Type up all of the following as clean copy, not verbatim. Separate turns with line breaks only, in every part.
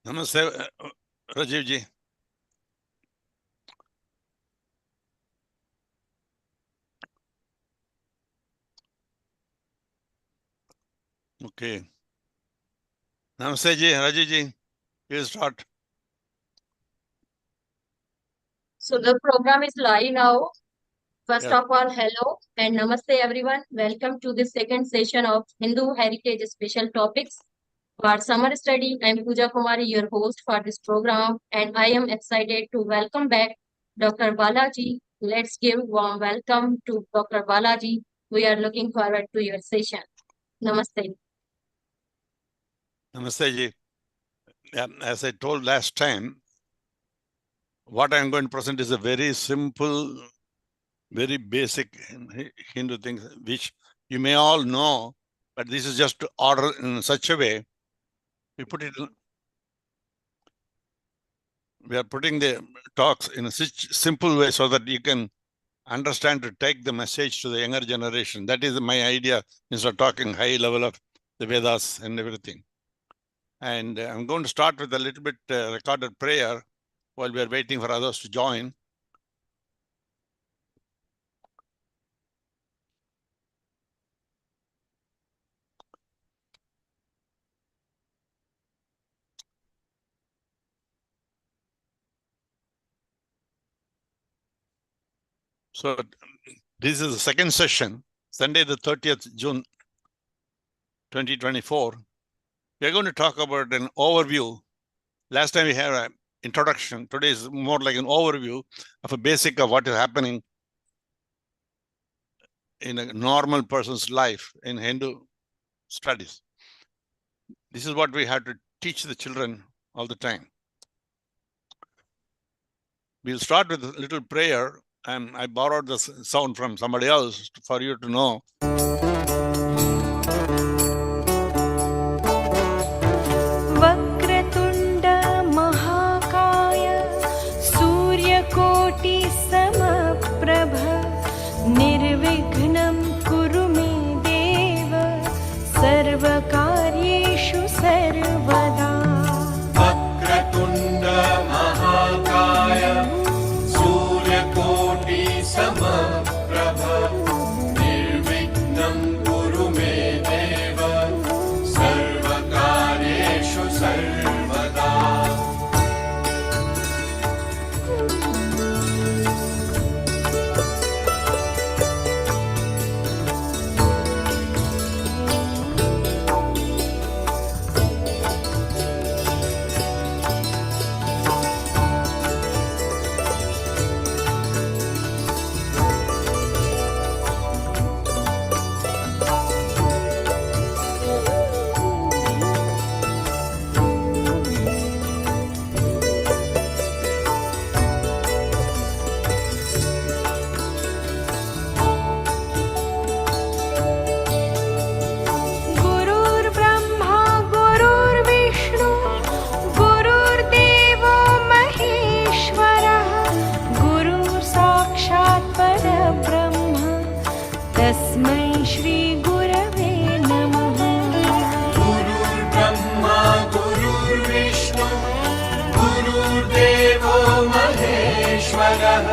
Namaste, Rajiv ji. Okay. Namaste ji, Rajiv ji. Please start.
So the program is live now. First
Yeah.
of all, hello and namaste everyone. Welcome to the second session of Hindu Heritage Special Topics for Summer Study. I am Pooja Kumari, your host for this program, and I am excited to welcome back Dr. Balaji. Let's give warm welcome to Dr. Balaji. We are looking forward to your session. Namaste.
Namaste ji. Yeah, as I told last time, what I'm going to present is a very simple, very basic Hindu thing, which you may all know, but this is just to order in such a way. We are putting the talks in a such simple way so that you can understand to take the message to the younger generation. That is my idea, instead of talking high level of the Vedas and everything. And I'm going to start with a little bit recorded prayer while we are waiting for others to join. So this is the second session, Sunday the 30th June 2024. We're going to talk about an overview. Last time we had an introduction. Today is more like an overview of a basic of what is happening in a normal person's life in Hindu studies. This is what we have to teach the children all the time. We'll start with a little prayer, and I borrowed the sound from somebody else for you to know.
वक्रतुण्ड महाकाय सूर्यकोटि समप्रभ निर्विघ्नं कुरु मे देव सर्वकार्येषु सर्वदा
वक्रतुण्ड महाकाय सूर्यकोटि समप्रभ निर्विघ्नं कुरु मे देव सर्वकार्येषु सर्वदा
गुरुर्ब्रह्मा गुरुर्विष्णु गुरुर्देवो महेश्वरः गुरुर्साक्षात् परब्रह्म तस्मै श्री गुरवे नमः
गुरुर्ब्रह्मा गुरुर्विष्णु गुरुर्देवो महेश्वरः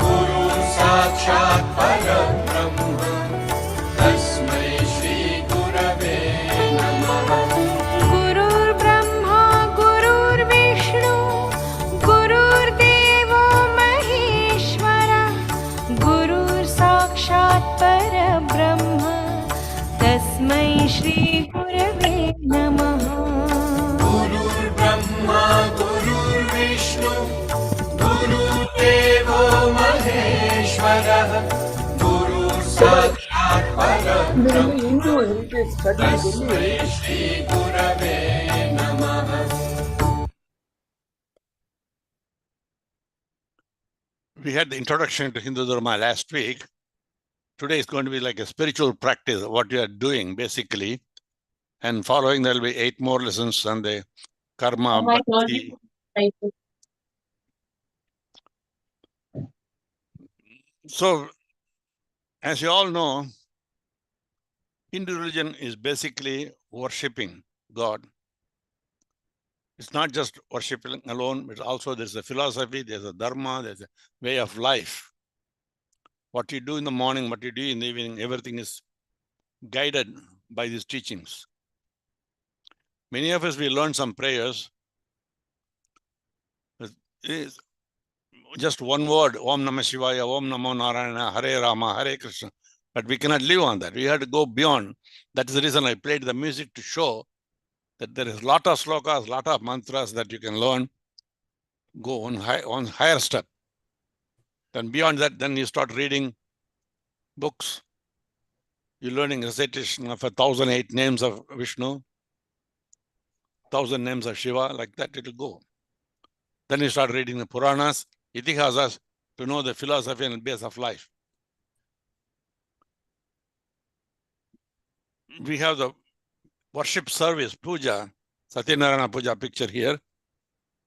गुरुर्साक्षात् परब्रह्म तस्मै श्री गुरवे नमः
गुरुर्ब्रह्मा गुरुर्विष्णु गुरुर्देवो महेश्वरः गुरुर्साक्षात् परब्रह्म तस्मै श्री गुरवे नमः
गुरुर्ब्रह्मा गुरुर्विष्णु गुरुर्देवो महेश्वरः गुरुर्साक्षात् परब्रह्म तस्मै श्री गुरवे नमः
We had the introduction to Hindu Dharma last week. Today is going to be like a spiritual practice of what you are doing, basically. And following, there will be 8 more lessons on the karma, bhakti. So, as you all know, Hindu religion is basically worshipping God. It's not just worshiping alone, but also there's a philosophy, there's a dharma, there's a way of life. What you do in the morning, what you do in the evening, everything is guided by these teachings. Many of us, we learn some prayers. It's just one word, Om Namah Shivaya, Om Namo Narayana, Hare Rama, Hare Krishna. But we cannot live on that. We have to go beyond. That is the reason I played the music, to show that there is a lot of slokas, lot of mantras that you can learn. Go on higher step. Then beyond that, then you start reading books. You're learning recitation of 1,008 names of Vishnu, 1,000 names of Shiva, like that it will go. Then you start reading the Puranas, Itihasas, to know the philosophy and base of life. We have the worship service, puja, Satyanarayana puja picture here.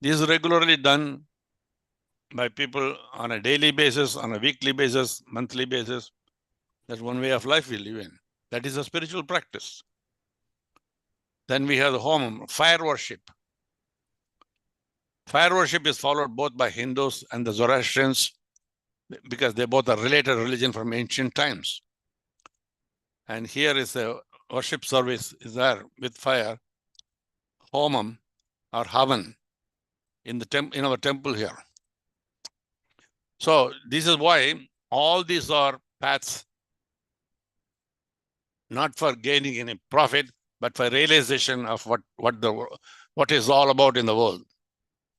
This is regularly done by people on a daily basis, on a weekly basis, monthly basis. That's one way of life we live in. That is a spiritual practice. Then we have the home, fire worship. Fire worship is followed both by Hindus and the Zoroastrians, because they both are related religion from ancient times. And here is a worship service is there with fire, homam or havan in our temple here. So this is why all these are paths not for gaining any profit, but for realization of what is all about in the world.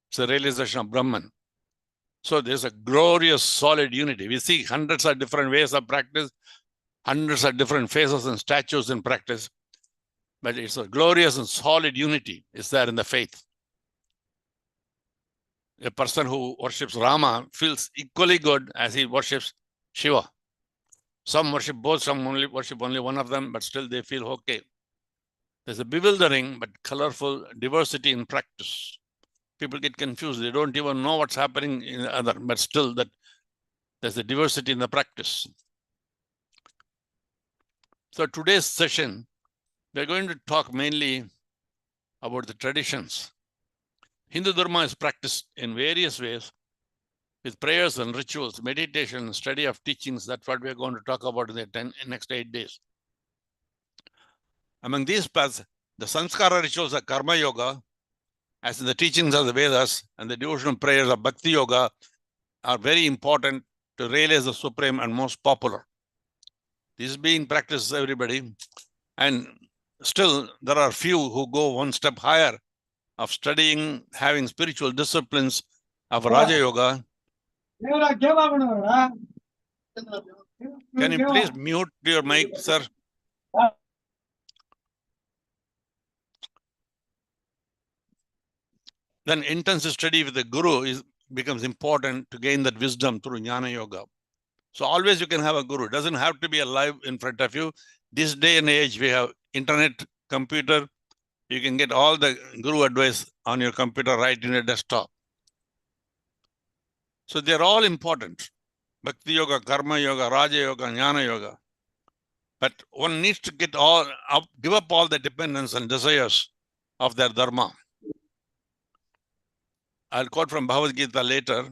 It's a realization of Brahman. So there's a glorious, solid unity. We see hundreds of different ways of practice, hundreds of different phases and statues in practice, but it's a glorious and solid unity is there in the faith. A person who worships Rama feels equally good as he worships Shiva. Some worship both, some worship only one of them, but still they feel okay. There's a bewildering but colorful diversity in practice. People get confused. They don't even know what's happening in the other, but still that there's a diversity in the practice. So today's session, we're going to talk mainly about the traditions. Hindu Dharma is practiced in various ways with prayers and rituals, meditation, and study of teachings. That's what we're going to talk about in the next 8 days. Among these paths, the Samskara rituals of Karma Yoga, as in the teachings of the Vedas, and the devotional prayers of Bhakti Yoga are very important to realize the supreme and most popular. This is being practiced everybody. And still, there are few who go one step higher of studying, having spiritual disciplines of Raja Yoga. Can you please mute your mic, sir? Then intensive study with the Guru becomes important to gain that wisdom through Jnana Yoga. So always you can have a Guru. It doesn't have to be alive in front of you. This day and age, we have internet, computer. You can get all the Guru advice on your computer right in your desktop. So they're all important. Bhakti Yoga, Karma Yoga, Raja Yoga, Jnana Yoga. But one needs to give up all the dependence and desires of their Dharma. I'll quote from Bhagavad Gita later,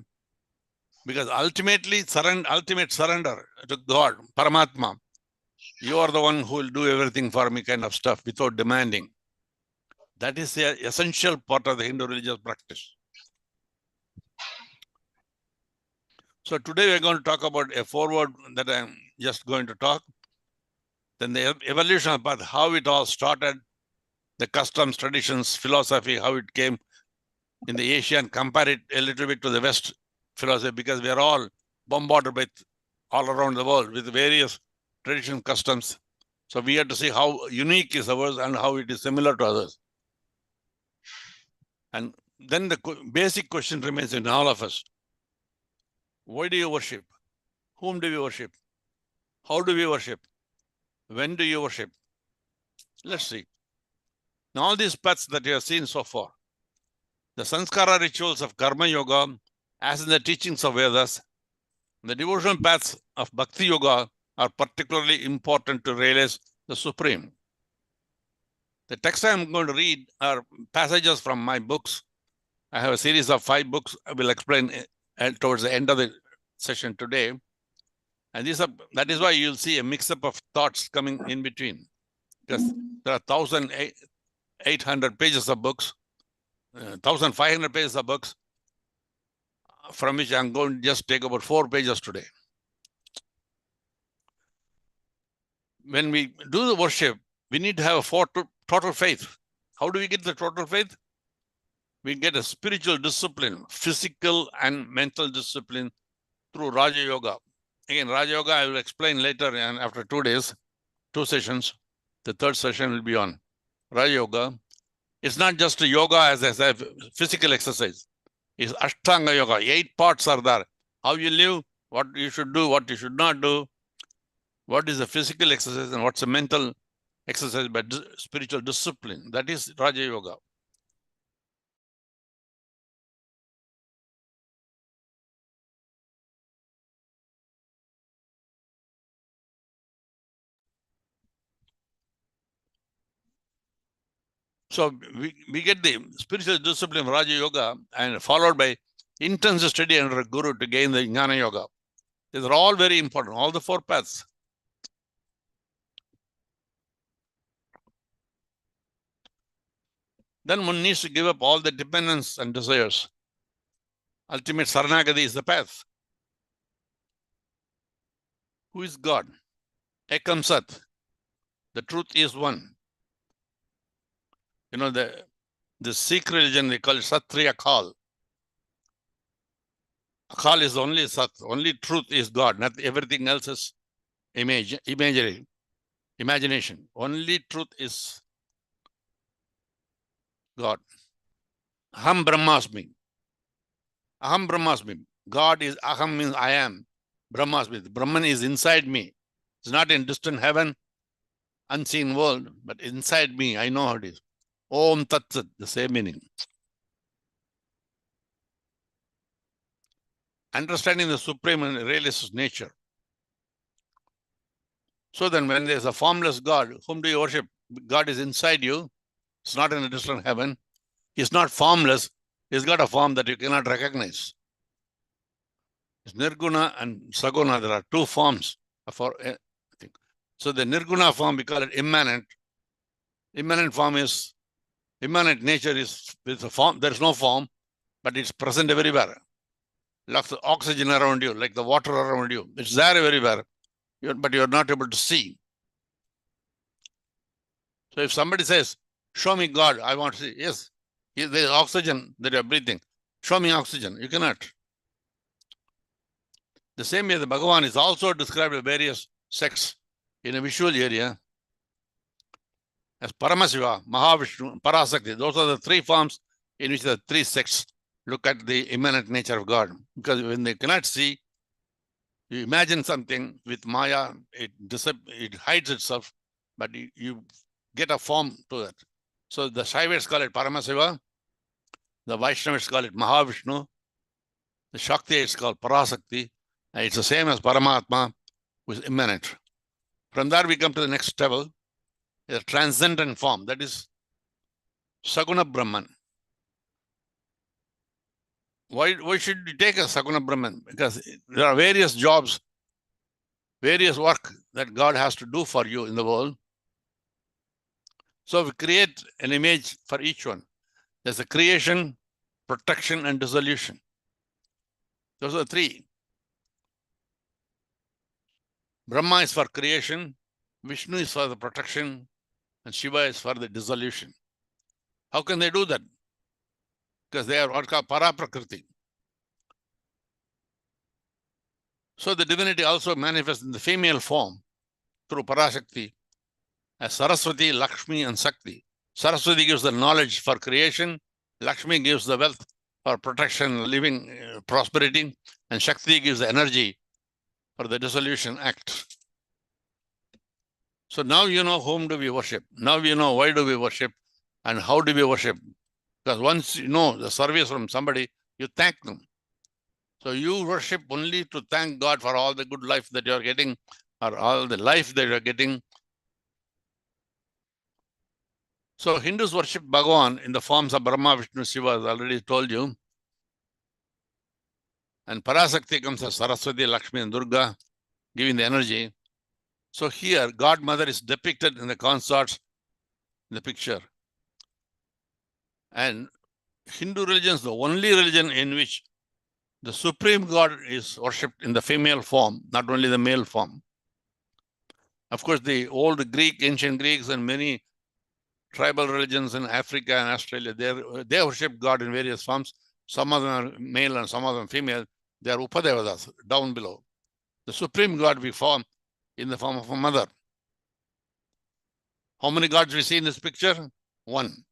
because ultimate surrender to God, Paramatma, you are the one who will do everything for me kind of stuff without demanding. That is the essential part of the Hindu religious practice. So today we're going to talk about a foreword that I'm just going to talk. Then the evolution of path, how it all started, the customs, traditions, philosophy, how it came in the Asia, and compare it a little bit to the West philosophy, because we are all bombarded with all around the world with various tradition customs. So we have to see how unique is ours and how it is similar to others. And then the basic question remains in all of us. Why do you worship? Whom do you worship? How do we worship? When do you worship? Let's see. Now all these paths that you have seen so far, the Samskara rituals of Karma Yoga, as in the teachings of Vedas, the devotional paths of Bhakti Yoga are particularly important to realize the Supreme. The text I'm going to read are passages from my books. I have a series of 5 books I will explain towards the end of the session today. And that is why you'll see a mix-up of thoughts coming in between. Because there are 1,800 pages of books, 1,500 pages of books, from which I'm going to just take about 4 pages today. When we do the worship, we need to have a total faith. How do we get the total faith? We get a spiritual discipline, physical and mental discipline through Raja Yoga. Again, Raja Yoga I will explain later, and after 2 days, 2 sessions. The 3rd session will be on Raja Yoga. It's not just a yoga as a physical exercise. It's Ashtanga Yoga. 8 parts are there. How you live, what you should do, what you should not do, what is a physical exercise and what's a mental exercise by spiritual discipline. That is Raja Yoga. So we get the spiritual discipline of Raja Yoga and followed by intense study under a guru to gain the Jnana Yoga. These are all very important, all the 4 paths. Then one needs to give up all the dependence and desires. Ultimate Saranagati is the path. Who is God? Ekam Sat. The truth is one. You know, the Sikh religion, they call it Satri Akal. Akal is only Sat. Only truth is God. Not everything else is imagination. Only truth is God. Aham Brahmasmi. Aham Brahmasmi. God is Aham means I am. Brahmasmi. Brahman is inside me. It's not in distant heaven, unseen world, but inside me. I know how it is. Om Tat Sat, the same meaning. Understanding the supreme and realist nature. So then when there's a formless God, whom do you worship? God is inside you. It's not in a distant heaven. He's not formless. He's got a form that you cannot recognize. It's Nirguna and Saguna. There are 2 forms for everything. So the Nirguna form, we call it immanent. Immanent nature is with a form. There's no form, but it's present everywhere. Like the oxygen around you, like the water around you. It's there everywhere, but you're not able to see. So if somebody says, show me God, I want to see. Yes, there's oxygen that you're breathing. Show me oxygen. You cannot. The same way the Bhagavan is also described by various sects in a visual area as Paramashiva, Mahavishnu, Parasakti. Those are the 3 forms in which the 3 sects look at the immanent nature of God. Because when they cannot see, you imagine something with Maya, it hides itself, but you get a form to it. So the Shaivists call it Paramashiva, the Vaishnavists call it Mahavishnu, the Shaktaites call Parasakti, and it's the same as Paramatma, who is immanent. From there we come to the next level, a transcendent form, that is Saguna Brahman. Why should you take a Saguna Brahman? Because there are various jobs, various work that God has to do for you in the world. So we create an image for each one. There's a creation, protection, and dissolution. Those are 3. Brahma is for creation, Vishnu is for the protection, and Shiva is for the dissolution. How can they do that? Because they are what called Paraprakriti. So the divinity also manifests in the female form through Parashakti as Saraswati, Lakshmi, and Sakti. Saraswati gives the knowledge for creation, Lakshmi gives the wealth for protection, living, prosperity, and Shakti gives the energy for the dissolution act. So now you know whom do we worship. Now you know why do we worship and how do we worship. Because once you know the service from somebody, you thank them. So you worship only to thank God for all the good life that you are getting, or all the life that you are getting. So Hindus worship Bhagavan in the forms of Brahma, Vishnu, Shiva, as I already told you. And Parasakti comes as Saraswati, Lakshmi, and Durga, giving the energy. So here, God Mother is depicted in the consorts in the picture. And Hindu religion is the only religion in which the Supreme God is worshipped in the female form, not only the male form. Of course, the old Greek, ancient Greeks, and many tribal religions in Africa and Australia, they worship God in various forms. Some of them are male and some of them female. They are Upadevatas, down below. The Supreme God we form in the form of a mother. How many gods we see in this picture? One.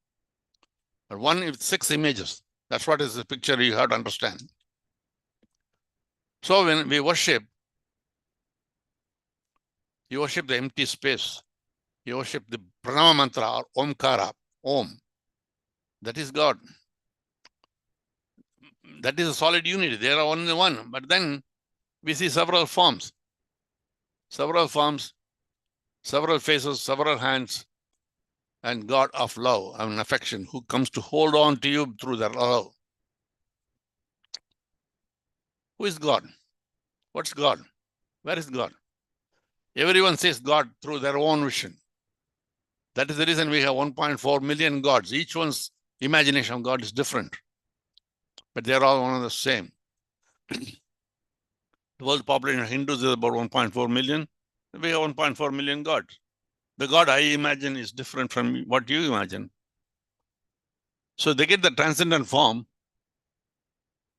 But one with 6 images. That's what is the picture you have to understand. So when we worship, you worship the empty space. You worship the Pranama mantra or Omkara, Om. That is God. That is a solid unity. There are only one. But then we see several forms, several faces, several hands, and God of love and affection who comes to hold on to you through their love. Who is God? What's God? Where is God? Everyone says God through their own vision. That is the reason we have 1.4 million gods. Each one's imagination of God is different, but they're all one and the same. The world population of Hindus is about 1.4 million. We have 1.4 million gods. The God I imagine is different from what you imagine. So they get the transcendent form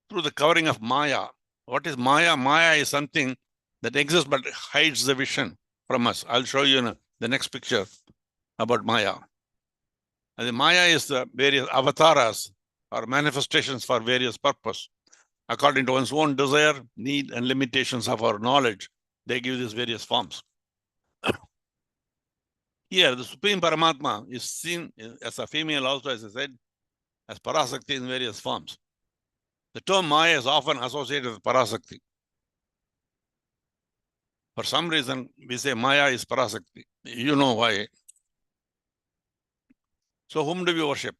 through the covering of Maya. What is Maya? Maya is something that exists but hides the vision from us. I'll show you in the next picture about Maya. And the Maya is the various avatars or manifestations for various purpose. According to one's own desire, need, and limitations of our knowledge, they give these various forms. Here, the Supreme Paramatma is seen as a female also, as I said, as Parasakti in various forms. The term Maya is often associated with Parasakti. For some reason, we say Maya is Parasakti. You know why. So whom do we worship?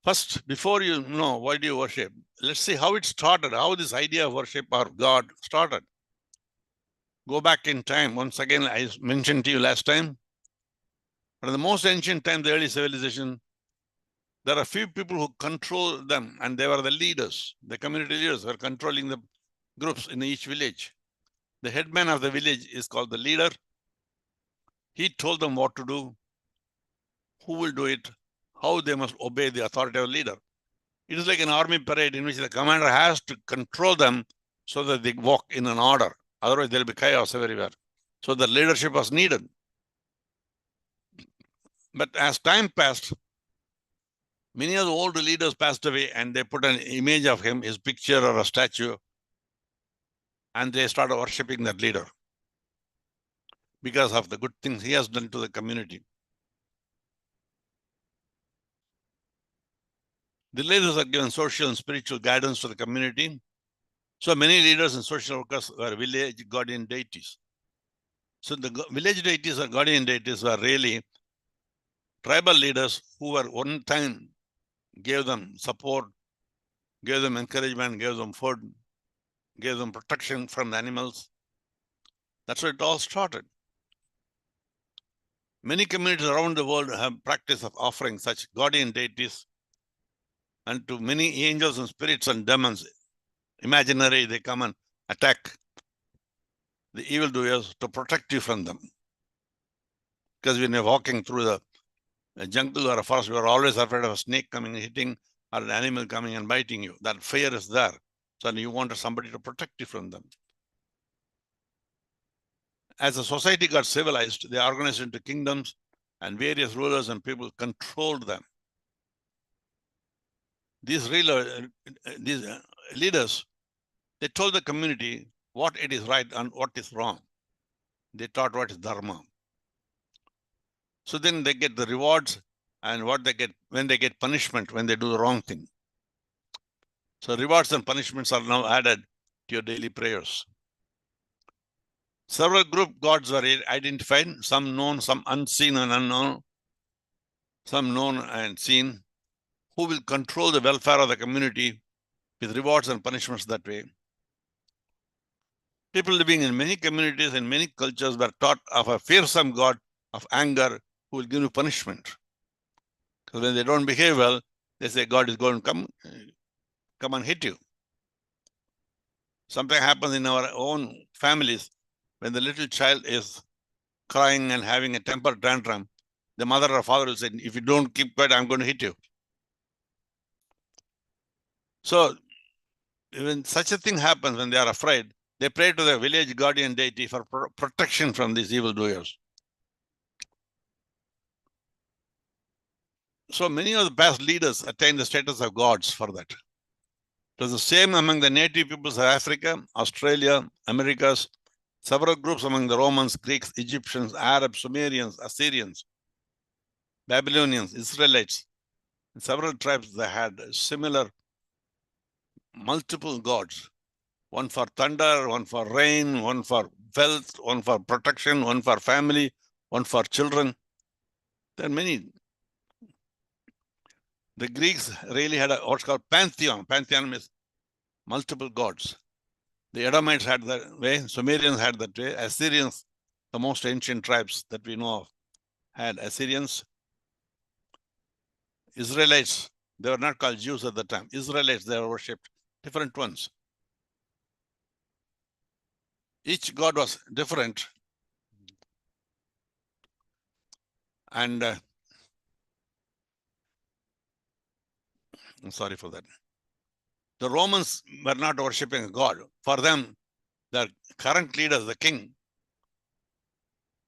First, before you know why do you worship, let's see how it started, how this idea of worship or God started. Go back in time. Once again, I mentioned to you last time, from the most ancient time, the early civilization, there are few people who control them, and they were the leaders. The community leaders were controlling the groups in each village. The headman of the village is called the leader. He told them what to do, who will do it, how they must obey the authoritative leader. It is like an army parade in which the commander has to control them so that they walk in an order. Otherwise, there will be chaos everywhere. So the leadership was needed. But as time passed, many of the old leaders passed away, and they put an image of him, his picture or a statue, and they started worshipping that leader because of the good things he has done to the community. The leaders are given social and spiritual guidance to the community. So many leaders and social workers were village guardian deities. So the village deities or guardian deities were really tribal leaders who were one time gave them support, gave them encouragement, gave them food, gave them protection from the animals. That's where it all started. Many communities around the world have practice of offering such guardian deities, and to many angels and spirits and demons, imaginary, they come and attack the evildoers to protect you from them. Because when you're walking through the jungle or a forest, you're always afraid of a snake coming and hitting or an animal coming and biting you. That fear is there. So you want somebody to protect you from them. As the society got civilized, they organized into kingdoms, and various rulers and people controlled them. These leaders, they told the community what it is right and what is wrong. They taught what is dharma. So then they get the rewards and what they get when they get punishment when they do the wrong thing. So rewards and punishments are now added to your daily prayers. Several group gods were identified, some known, some unseen and unknown, some known and seen, who will control the welfare of the community with rewards and punishments that way. People living in many communities and many cultures were taught of a fearsome god of anger who will give you punishment. Because when they don't behave well, they say God is going to come and hit you. Something happens in our own families when the little child is crying and having a temper tantrum. The mother or father will say, if you don't keep quiet, I'm going to hit you. So when such a thing happens, when they are afraid, they pray to the village guardian deity for protection from these evildoers. So many of the past leaders attained the status of gods for that. It was the same among the native peoples of Africa, Australia, Americas, several groups among the Romans, Greeks, Egyptians, Arabs, Sumerians, Assyrians, Babylonians, Israelites, and several tribes that had similar multiple gods. One for thunder, one for rain, one for wealth, one for protection, one for family, one for children. There are many. The Greeks really had what's called pantheon. Pantheon means multiple gods. The Edomites had that way, Sumerians had that way, Assyrians, the most ancient tribes that we know of, had Assyrians. Israelites, they were not called Jews at the time. Israelites, they were worshipped, different ones. Each god was different. And I'm sorry for that. The Romans were not worshipping a god. For them, the current leaders, the king,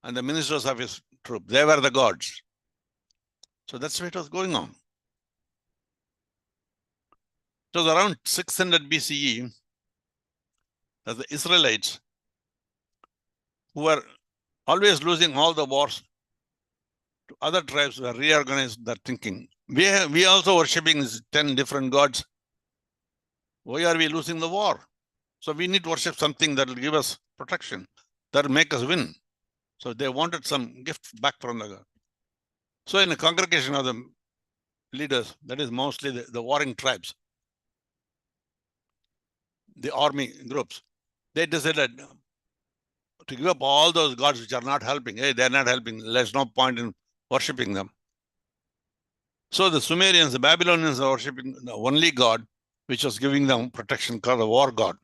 and the ministers of his troop, they were the gods. So that's what was going on. It was around 600 BCE that the Israelites, who were always losing all the wars to other tribes, were reorganized their thinking. We also worshipping 10 different gods. Why are we losing the war? So we need to worship something that will give us protection, that will make us win. So they wanted some gift back from the God. So in a congregation of the leaders, that is mostly the warring tribes, the army groups, they decided to give up all those gods which are not helping. Hey, they're not helping. There's no point in worshipping them. So the Sumerians, the Babylonians are worshipping the only God which was giving them protection, called the war god.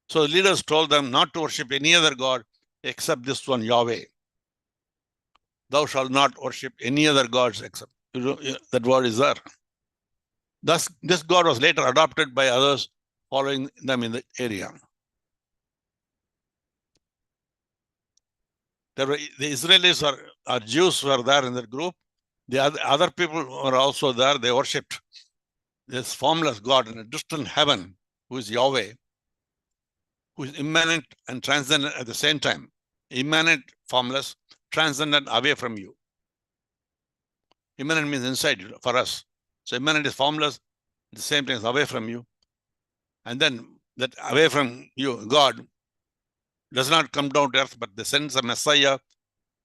So the leaders told them not to worship any other god except this one, Yahweh. Thou shalt not worship any other gods except, that word is there. Thus, this god was later adopted by others following them in the area. The Israelis or Jews were there in that group. The other people were also there. They worshipped this formless God in a distant heaven, who is Yahweh, who is immanent and transcendent at the same time. Immanent, formless, transcendent, away from you. Immanent means inside you for us. So immanent is formless, at the same time is away from you. And then that away from you, God, does not come down to earth, but they sends a Messiah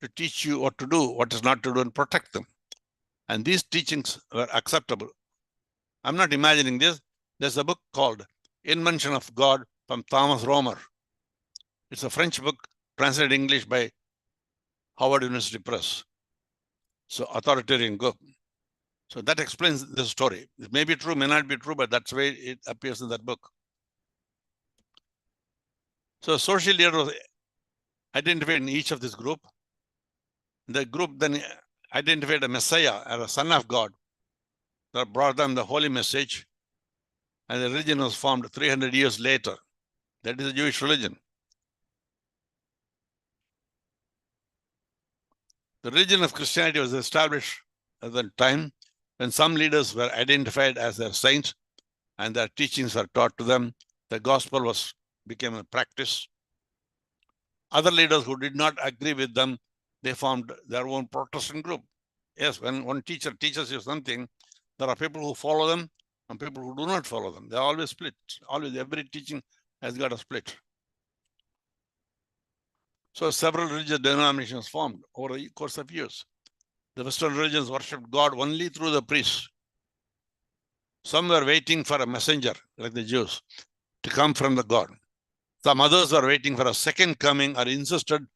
to teach you what to do, what is not to do, and protect them. And these teachings were acceptable. I'm not imagining this. There's a book called Invention of God from Thomas Romer. It's a French book translated English by Howard University Press. So authoritarian book. So that explains the story. It may be true, may not be true, but that's the way it appears in that book. So social leader was identified in each of this group. The group then identified a Messiah as a son of God that brought them the holy message, and the religion was formed 300 years later. That is the Jewish religion. The religion of Christianity was established at the time when some leaders were identified as their saints and their teachings were taught to them. The gospel became a practice. Other leaders who did not agree with them, they formed their own Protestant group. Yes, when one teacher teaches you something, there are people who follow them and people who do not follow them. They are always split. Always, every teaching has got a split. So several religious denominations formed over the course of years. The Western religions worshipped God only through the priests. Some were waiting for a messenger, like the Jews, to come from the God. Some others were waiting for a second coming or insisted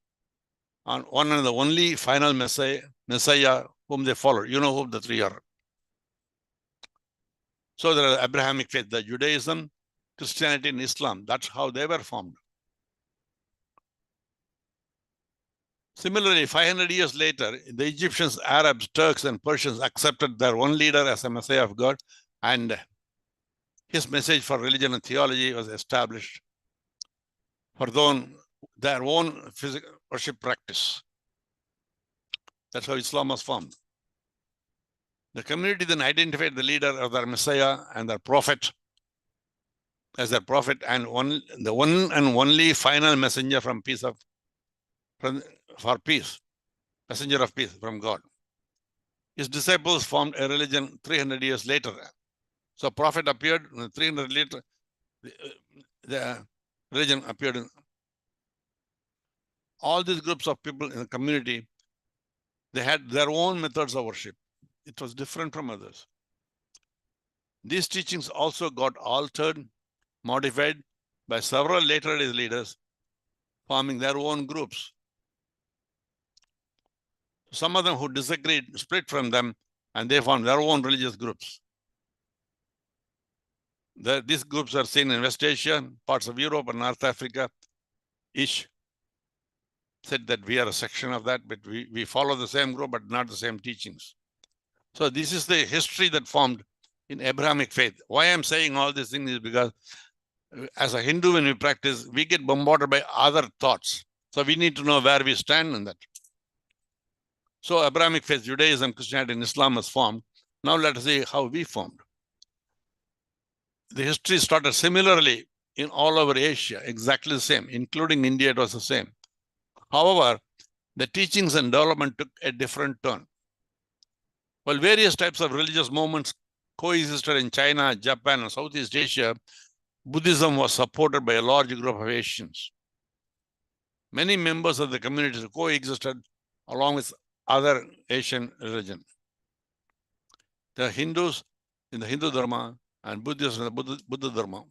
on one and the only final Messiah whom they followed. You know who the three are. So there are Abrahamic faith, the Judaism, Christianity, and Islam. That's how they were formed. Similarly, 500 years later, the Egyptians, Arabs, Turks, and Persians accepted their one leader as a Messiah of God, and his message for religion and theology was established for their own physical worship practice. That's how Islam was formed. The community then identified the leader of their Messiah and their prophet as their prophet and the one and only final messenger for peace, messenger of peace from God. His disciples formed a religion 300 years later. So prophet appeared, 300 later, the religion appeared. All these groups of people in the community, they had their own methods of worship. It was different from others. These teachings also got altered, modified by several later day leaders, forming their own groups. Some of them who disagreed split from them, and they formed their own religious groups. These groups are seen in West Asia, parts of Europe and North Africa. Each said that we are a section of that, but we follow the same group, but not the same teachings. So this is the history that formed in Abrahamic faith. Why I'm saying all these things is because as a Hindu, when we practice, we get bombarded by other thoughts. So we need to know where we stand in that. So Abrahamic faith, Judaism, Christianity, and Islam was formed. Now let us see how we formed. The history started similarly in all over Asia, exactly the same, including India, it was the same. However, the teachings and development took a different turn. While various types of religious movements coexisted in China, Japan, and Southeast Asia, Buddhism was supported by a large group of Asians. Many members of the communities coexisted along with other Asian religions. The Hindus in the Hindu Dharma and Buddhists in the Buddha Dharma.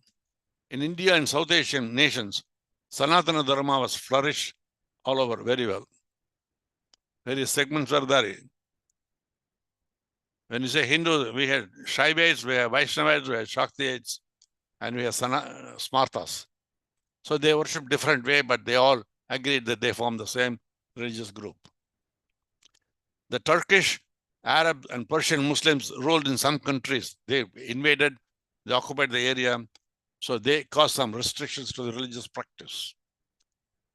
In India and South Asian nations, Sanatana Dharma was flourished all over very well. Various segments are there. When you say Hindu, we had Shaivites, we have Vaishnavites, we have Shaktiites, and we have Smartas. So they worship different way, but they all agreed that they form the same religious group. The Turkish, Arab, and Persian Muslims ruled in some countries. They invaded, they occupied the area, so they caused some restrictions to the religious practice.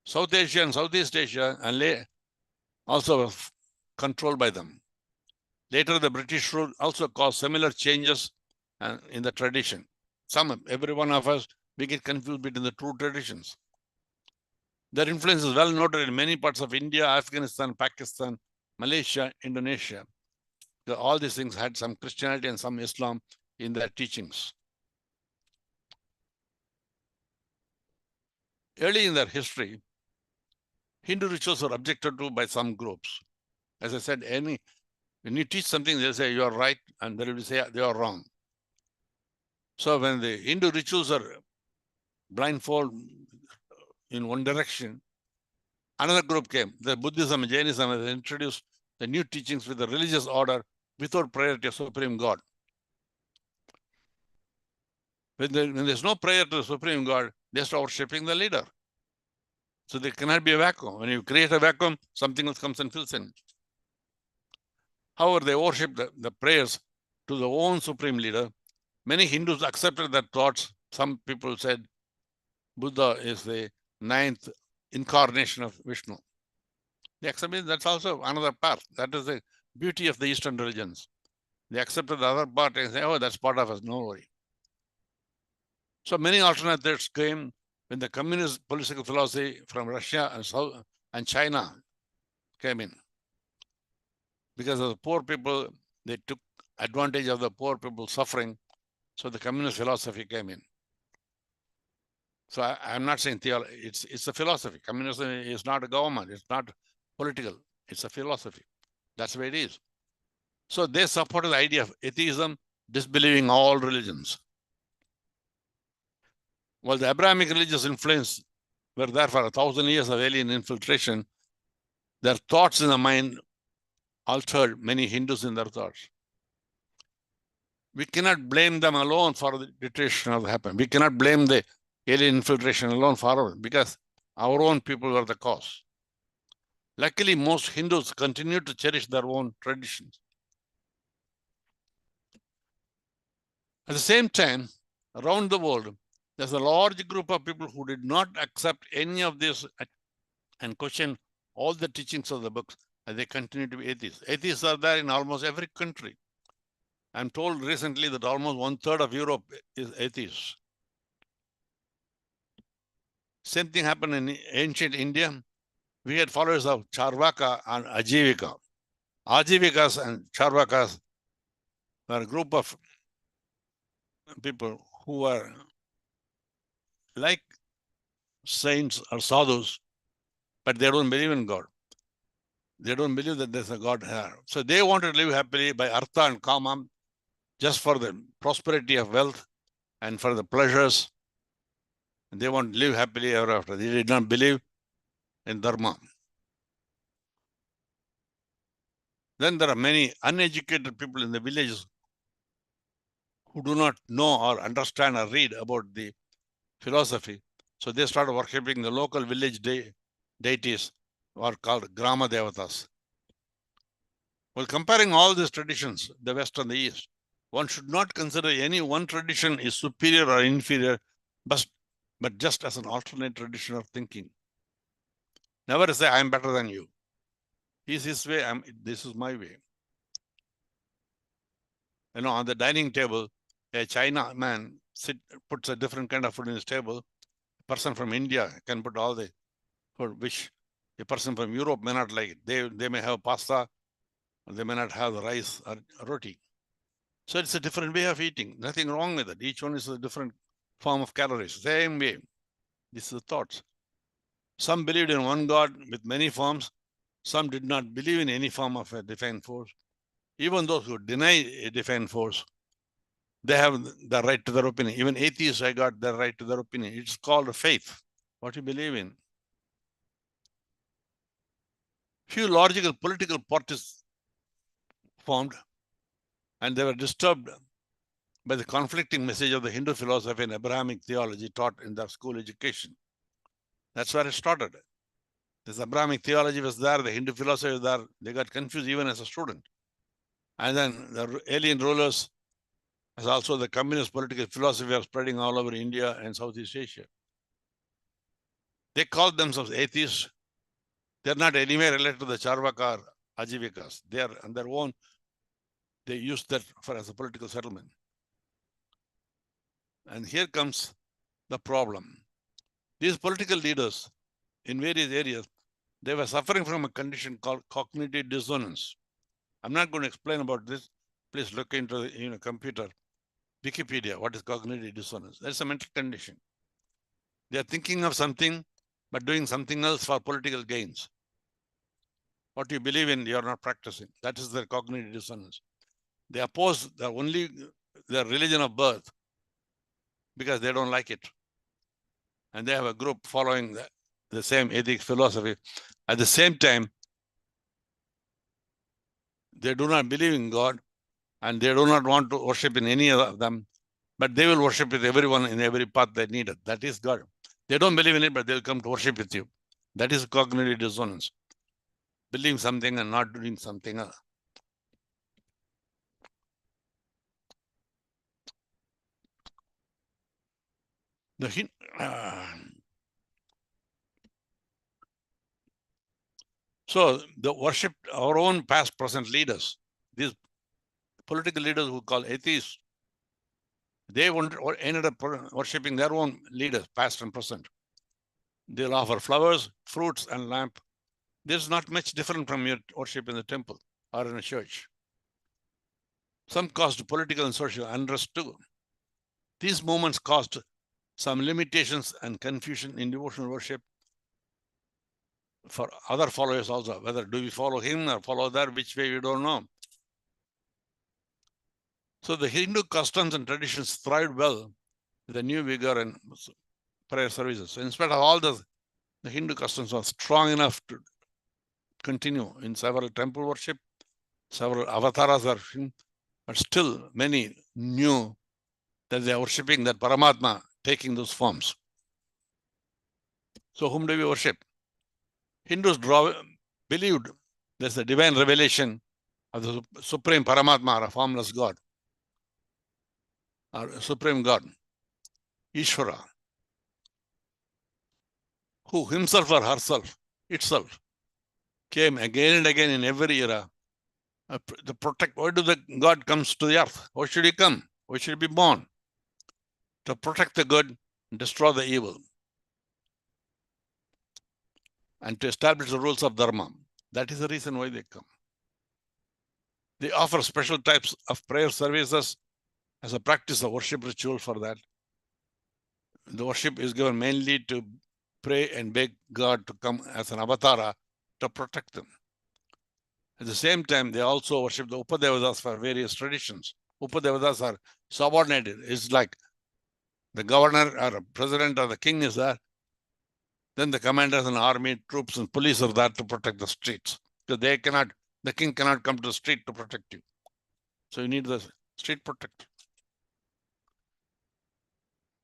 South Asia and Southeast Asia and also were controlled by them. Later, the British rule also caused similar changes in the tradition. Every one of us, we get confused between the two traditions. Their influence is well noted in many parts of India, Afghanistan, Pakistan, Malaysia, Indonesia. All these things had some Christianity and some Islam in their teachings. Early in their history, Hindu rituals were objected to by some groups. As I said, when you teach something, they'll say you are right, and they will say they are wrong. So when the Hindu rituals are blindfold in one direction, another group came. The Buddhism and Jainism has introduced the new teachings with the religious order without prayer to a supreme God. When there's no prayer to the supreme God, they start worshipping the leader. So there cannot be a vacuum. When you create a vacuum, something else comes and fills in. However, they worship the prayers to the own supreme leader. Many Hindus accepted their thoughts. Some people said Buddha is the 9th incarnation of Vishnu. They accepted that's also another part. That is the beauty of the Eastern religions. They accepted the other part and say, oh, that's part of us, no worry. So many alternatives came when the communist political philosophy from Russia and China came in. Because of the poor people, they took advantage of the poor people suffering. So the communist philosophy came in. So I'm not saying theology, it's a philosophy. Communism is not a government, it's not political, it's a philosophy. That's the way it is. So they supported the idea of atheism, disbelieving all religions. While the Abrahamic religious influence were there for 1,000 years of alien infiltration, their thoughts in the mind altered many Hindus in their thoughts. We cannot blame them alone for the deterioration that happened. We cannot blame the alien infiltration alone for it, because our own people were the cause. Luckily, most Hindus continue to cherish their own traditions. At the same time, around the world, there's a large group of people who did not accept any of this and question all the teachings of the books, and they continue to be atheists. Atheists are there in almost every country. I'm told recently that almost 1/3 of Europe is atheists. Same thing happened in ancient India. We had followers of Charvaka and Ajivika. Ajivikas and Charvakas were a group of people who were like saints or sadhus, but they don't believe in God. They don't believe that there's a God here. So they wanted to live happily by artha and kama, just for the prosperity of wealth and for the pleasures. And they want to live happily ever after. They did not believe in dharma. Then there are many uneducated people in the villages who do not know or understand or read about the philosophy. So they started worshipping the local village deities, who are called Grama Devatas. While comparing all these traditions, the West and the East, one should not consider any one tradition is superior or inferior, but just as an alternate tradition of thinking. Never say, I'm better than you. He's his way, this is my way. You know, on the dining table, a China man puts a different kind of food in his table. A person from India can put all the food, which a person from Europe may not like it. They may have pasta, they may not have the rice or roti. So it's a different way of eating. Nothing wrong with it. Each one is a different form of calories. Same way. This is the thoughts. Some believed in one God with many forms. Some did not believe in any form of a divine force. Even those who deny a divine force, they have the right to their opinion. Even atheists, I got the right to their opinion. It's called a faith, what you believe in. Few logical political parties formed, and they were disturbed by the conflicting message of the Hindu philosophy and Abrahamic theology taught in their school education. That's where it started. This Abrahamic theology was there, the Hindu philosophy was there. They got confused even as a student. And then the alien rulers, as also the communist political philosophy, are spreading all over India and Southeast Asia. They call themselves atheists. They're not anywhere related to the Charvaka or Ajivikas. They are on their own. They use that as a political settlement. And here comes the problem. These political leaders in various areas, they were suffering from a condition called cognitive dissonance. I'm not going to explain about this. Please look into the computer, Wikipedia, what is cognitive dissonance. That's a mental condition. They are thinking of something, but doing something else for political gains. What you believe in, you are not practicing. That is their cognitive dissonance. They oppose their religion of birth because they don't like it. And they have a group following the same ethics philosophy. At the same time, they do not believe in God, and they do not want to worship in any of them, but they will worship with everyone in every path they need it. That is God. They don't believe in it, but they'll come to worship with you. That is cognitive dissonance. Believing something and not doing something else. So the worship our own past, present leaders, these political leaders who call atheists, they ended up worshipping their own leaders, past and present. They'll offer flowers, fruits, and lamp. This is not much different from your worship in the temple or in a church. Some caused political and social unrest too. These movements caused some limitations and confusion in devotional worship for other followers also. Whether do we follow him or follow that, which way we don't know. So the Hindu customs and traditions thrived well with a new vigor and prayer services. So in spite of all this, the Hindu customs were strong enough to continue in several temple worship, several avatars are, but still many knew that they are worshipping that Paramatma taking those forms. So whom do we worship? Hindus believed there's a divine revelation of the Supreme Paramatma, a formless God, or Supreme God, Ishvara, who himself or herself, itself, came again and again in every era to protect. Why do the God comes to the earth? Why should he come? Why should he be born? To protect the good and destroy the evil, and to establish the rules of Dharma. That is the reason why they come. They offer special types of prayer services as a practice of worship ritual for that. The worship is given mainly to pray and beg God to come as an avatara to protect them. At the same time, they also worship the Upadevatas for various traditions. Upadevatas are subordinated. It's like the governor or president or the king is there. Then the commanders and army troops and police are there to protect the streets. Because the king cannot come to the street to protect you. So you need the street protector.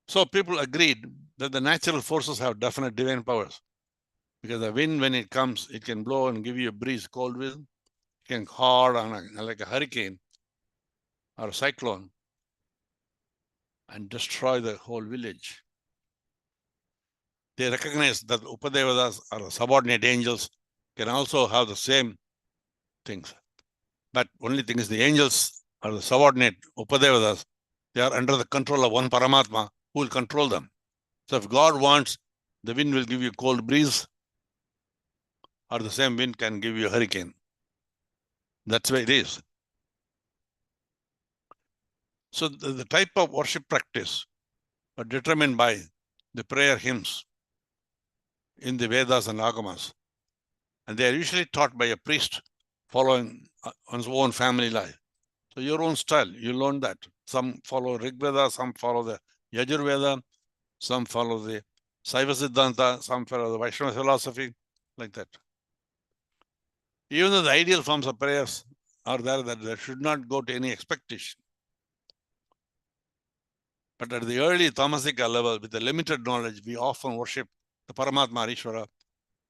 So people agreed that the natural forces have definite divine powers. Because the wind, when it comes, it can blow and give you a breeze, cold wind. It can hard on like a hurricane or a cyclone and destroy the whole village. They recognize that Upadevatas or subordinate angels can also have the same things. But only thing is the angels are the subordinate Upadevatas. They are under the control of one Paramatma who will control them. So if God wants, the wind will give you cold breeze, or the same wind can give you a hurricane. That's why it is. So the type of worship practice are determined by the prayer hymns in the Vedas and Agamas. And they are usually taught by a priest following one's own family life. So your own style, you learn that. Some follow Rig Veda, some follow the Yajurveda, some follow the Saiva Siddhanta, some follow the Vaishnava philosophy, like that. Even though the ideal forms of prayers are there, that there should not go to any expectation. But at the early Tamasika level, with the limited knowledge, we often worship the Paramatma Ishvara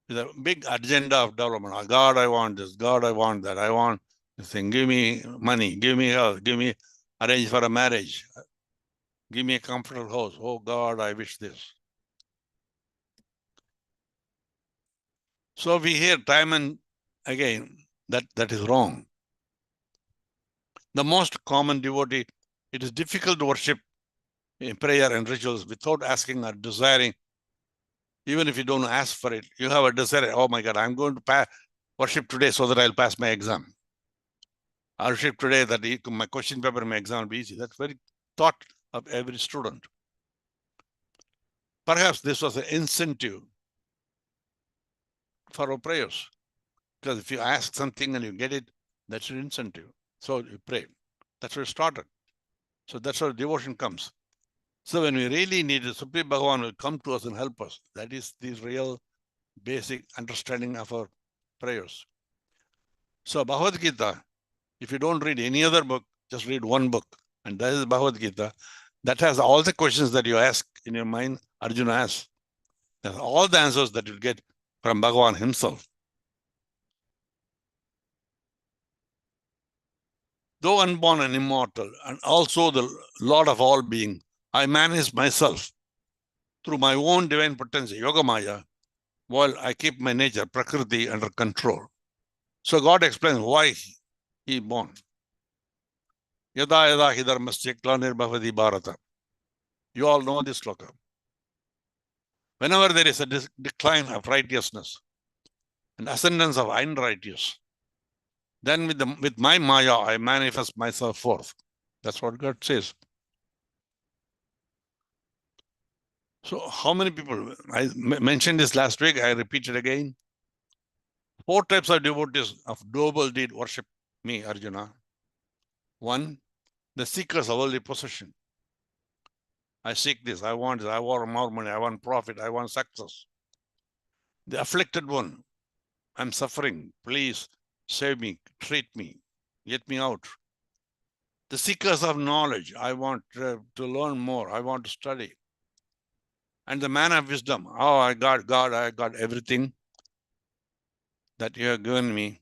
with a big agenda of development. Oh, God, I want this. God, I want that. I want this thing. Give me money. Give me health. Give me arrange for a marriage. Give me a comfortable house. Oh, God, I wish this. So we hear time and again that is wrong. The most common devotee, it is difficult to worship in prayer and rituals without asking or desiring. Even if you don't ask for it, you have a desire. Oh my God, I'm going to worship today so that I'll pass my exam. I'll worship today that my question paper in my exam will be easy. That's very thought of every student. Perhaps this was an incentive for our prayers. Because if you ask something and you get it, that's an incentive. So you pray. That's where it started. So that's where devotion comes. So when we really need it, Supreme Bhagavan will come to us and help us. That is the real basic understanding of our prayers. So Bhagavad Gita, if you don't read any other book, just read one book. And that is Bhagavad Gita. That has all the questions that you ask in your mind, Arjuna asks. That's all the answers that you'll get from Bhagavan himself. Though unborn and immortal, and also the Lord of all being, I manage myself through my own divine potency, Yoga Maya, while I keep my nature, Prakriti, under control. So God explains why he born. Yada yada hi dharmasya glanirбhavati bharata. You all know this sloka. Whenever there is a decline of righteousness and ascendance of unrighteous, then with my Maya, I manifest myself forth. That's what God says. So how many people, I mentioned this last week, I repeat it again. 4 types of devotees of noble deed worship me, Arjuna. 1, the seekers of worldly possession. I seek this, I want this, I want more money, I want profit, I want success. The afflicted one, I'm suffering, please save me, treat me, get me out. The seekers of knowledge, I want to learn more, I want to study. And the man of wisdom, oh, I got God, I got everything that you have given me.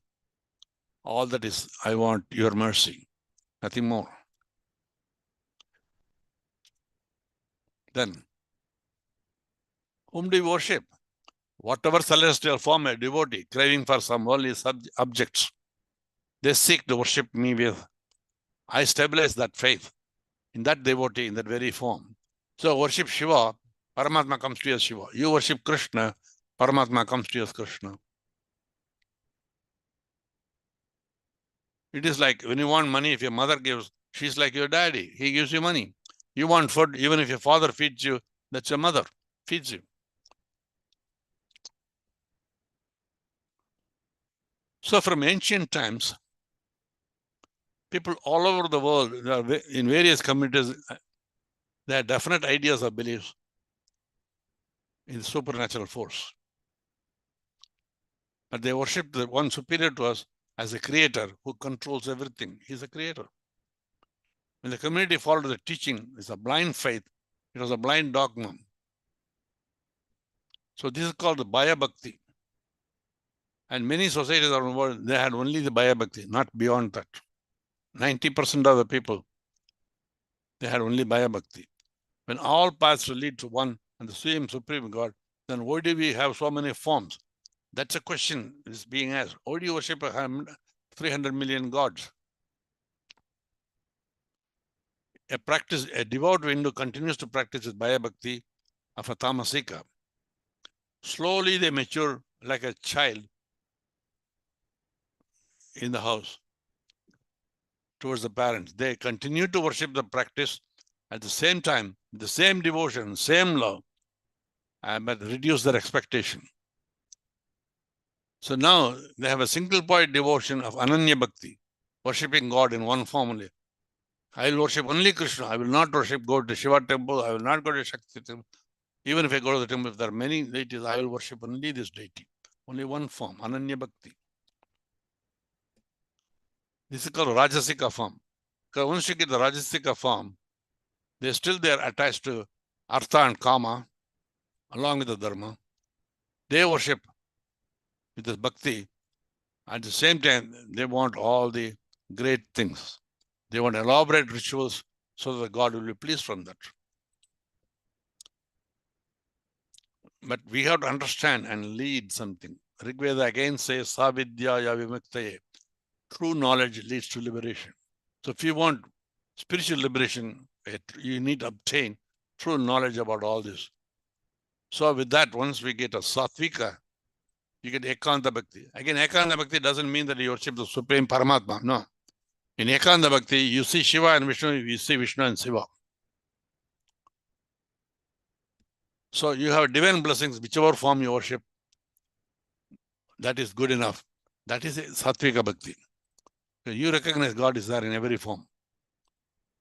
All that is, I want your mercy, nothing more. Then, whom do you worship? Whatever celestial form a devotee craving for some worldly objects, they seek to worship me with. I stabilize that faith in that devotee in that very form. So worship Shiva, Paramatma comes to you as Shiva. You worship Krishna, Paramatma comes to you as Krishna. It is like when you want money, if your mother gives, she's like your daddy. He gives you money. You want food, even if your father feeds you, that's your mother feeds you. So from ancient times, people all over the world, in various communities, they have definite ideas or beliefs in supernatural force. But they worship the one superior to us as a creator who controls everything. He's a creator. When the community followed the teaching, it's a blind faith. It was a blind dogma. So this is called the Bhaya Bhakti. And many societies around the world, they had only the Bhaya Bhakti, not beyond that. 90% of the people, they had only Bhaya Bhakti. When all paths lead to one and the same Supreme God, then why do we have so many forms? That's a question is being asked. Why do you worship 300 million gods? A devout Hindu continues to practice his Bhaya Bhakti of a Tamasika. Slowly they mature like a child in the house towards the parents. They continue to worship the practice at the same time, the same devotion, same love, but reduce their expectation. So now they have a single point devotion of Ananya Bhakti, worshipping God in one form only. I will worship only Krishna. I will not go to Shiva temple. I will not go to Shakti temple. Even if I go to the temple, if there are many deities, I will worship only this deity. Only one form, Ananya Bhakti. This is called Rajasika form. Because once you get the Rajasika form, they are attached to Artha and Kama, along with the Dharma. They worship with this Bhakti. At the same time, they want all the great things. They want elaborate rituals so that God will be pleased from that. But we have to understand and lead something. Rigveda again says, Savidyaya vimuktaye. True knowledge leads to liberation. So if you want spiritual liberation, you need to obtain true knowledge about all this. So with that, once we get a Satvika, you get Ekanta Bhakti. Again, Ekanta Bhakti doesn't mean that you worship the Supreme Paramatma. No. In Ekanta Bhakti, you see Shiva and Vishnu, you see Vishnu and Shiva. So you have divine blessings, whichever form you worship, that is good enough. That is Sattvika Bhakti. You recognize God is there in every form.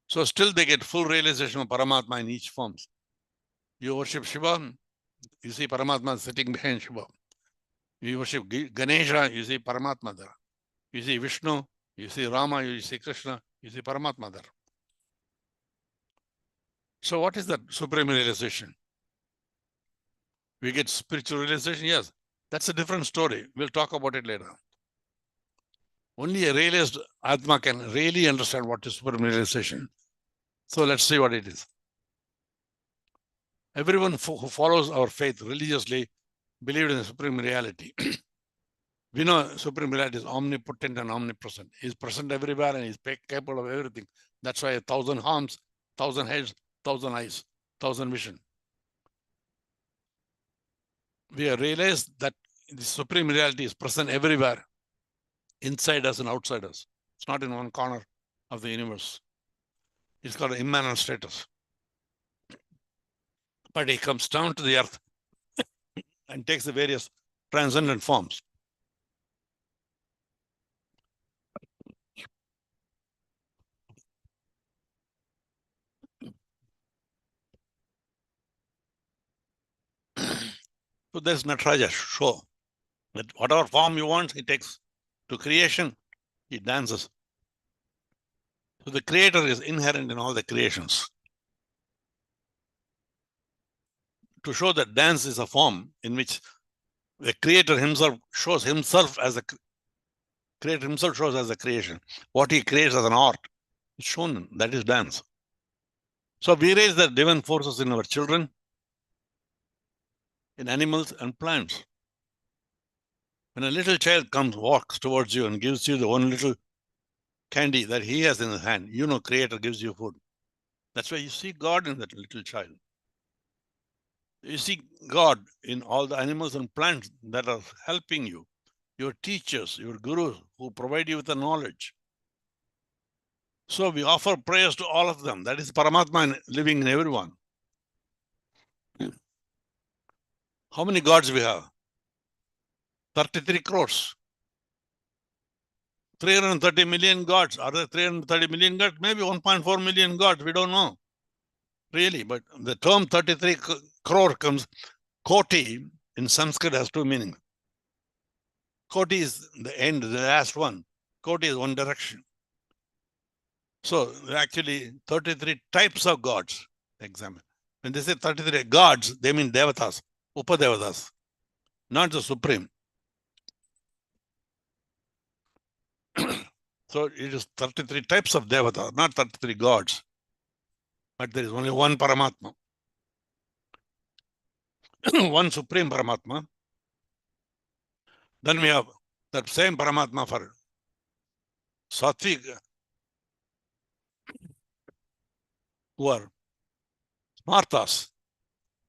So still they get full realization of Paramatma in each form. You worship Shiva, you see Paramatma sitting behind Shiva. You worship Ganesha, you see Paramatma there. You see Vishnu, you see Rama, you see Krishna, you see Paramatma there. So what is that supreme realization? We get spiritual realization, yes. That's a different story. We'll talk about it later. Only a realized Atma can really understand what is supreme realization. So let's see what it is. Everyone who follows our faith religiously believes in the supreme reality. We know supreme reality is omnipotent and omnipresent. He's present everywhere and he's capable of everything. That's why 1,000 arms, 1,000 heads, 1,000 eyes, 1,000 vision. We have realized that the supreme reality is present everywhere, inside us and outside us. It's not in one corner of the universe. It's called immanent status. But he comes down to the earth and takes the various transcendent forms. So there's Nataraja show that whatever form you want, he takes to creation, he dances. So the creator is inherent in all the creations. To show that dance is a form in which the creator himself shows himself as a creator himself shows as a creation. What he creates as an art is shown, that is dance. So we raise the divine forces in our children, in animals and plants. When a little child walks towards you and gives you the one little candy that he has in his hand, you know creator gives you food. That's why you see God in that little child. You see God in all the animals and plants that are helping you, your teachers, your gurus who provide you with the knowledge. So we offer prayers to all of them. That is Paramatma living in everyone. How many gods we have? 33 crores. 330 million gods. Are there 330 million gods? Maybe 1.4 million gods. We don't know. Really, but the term 33 crore comes, Koti in Sanskrit has two meanings. Koti is the end, the last one. Koti is one direction. So actually 33 types of gods. Example. When they say 33 gods, they mean devatas, upadevatas, not the supreme. So it is 33 types of devata, not 33 gods. But there is only one Paramatma. One supreme Paramatma. Then we have that same Paramatma for Sattvic, who are Smartas.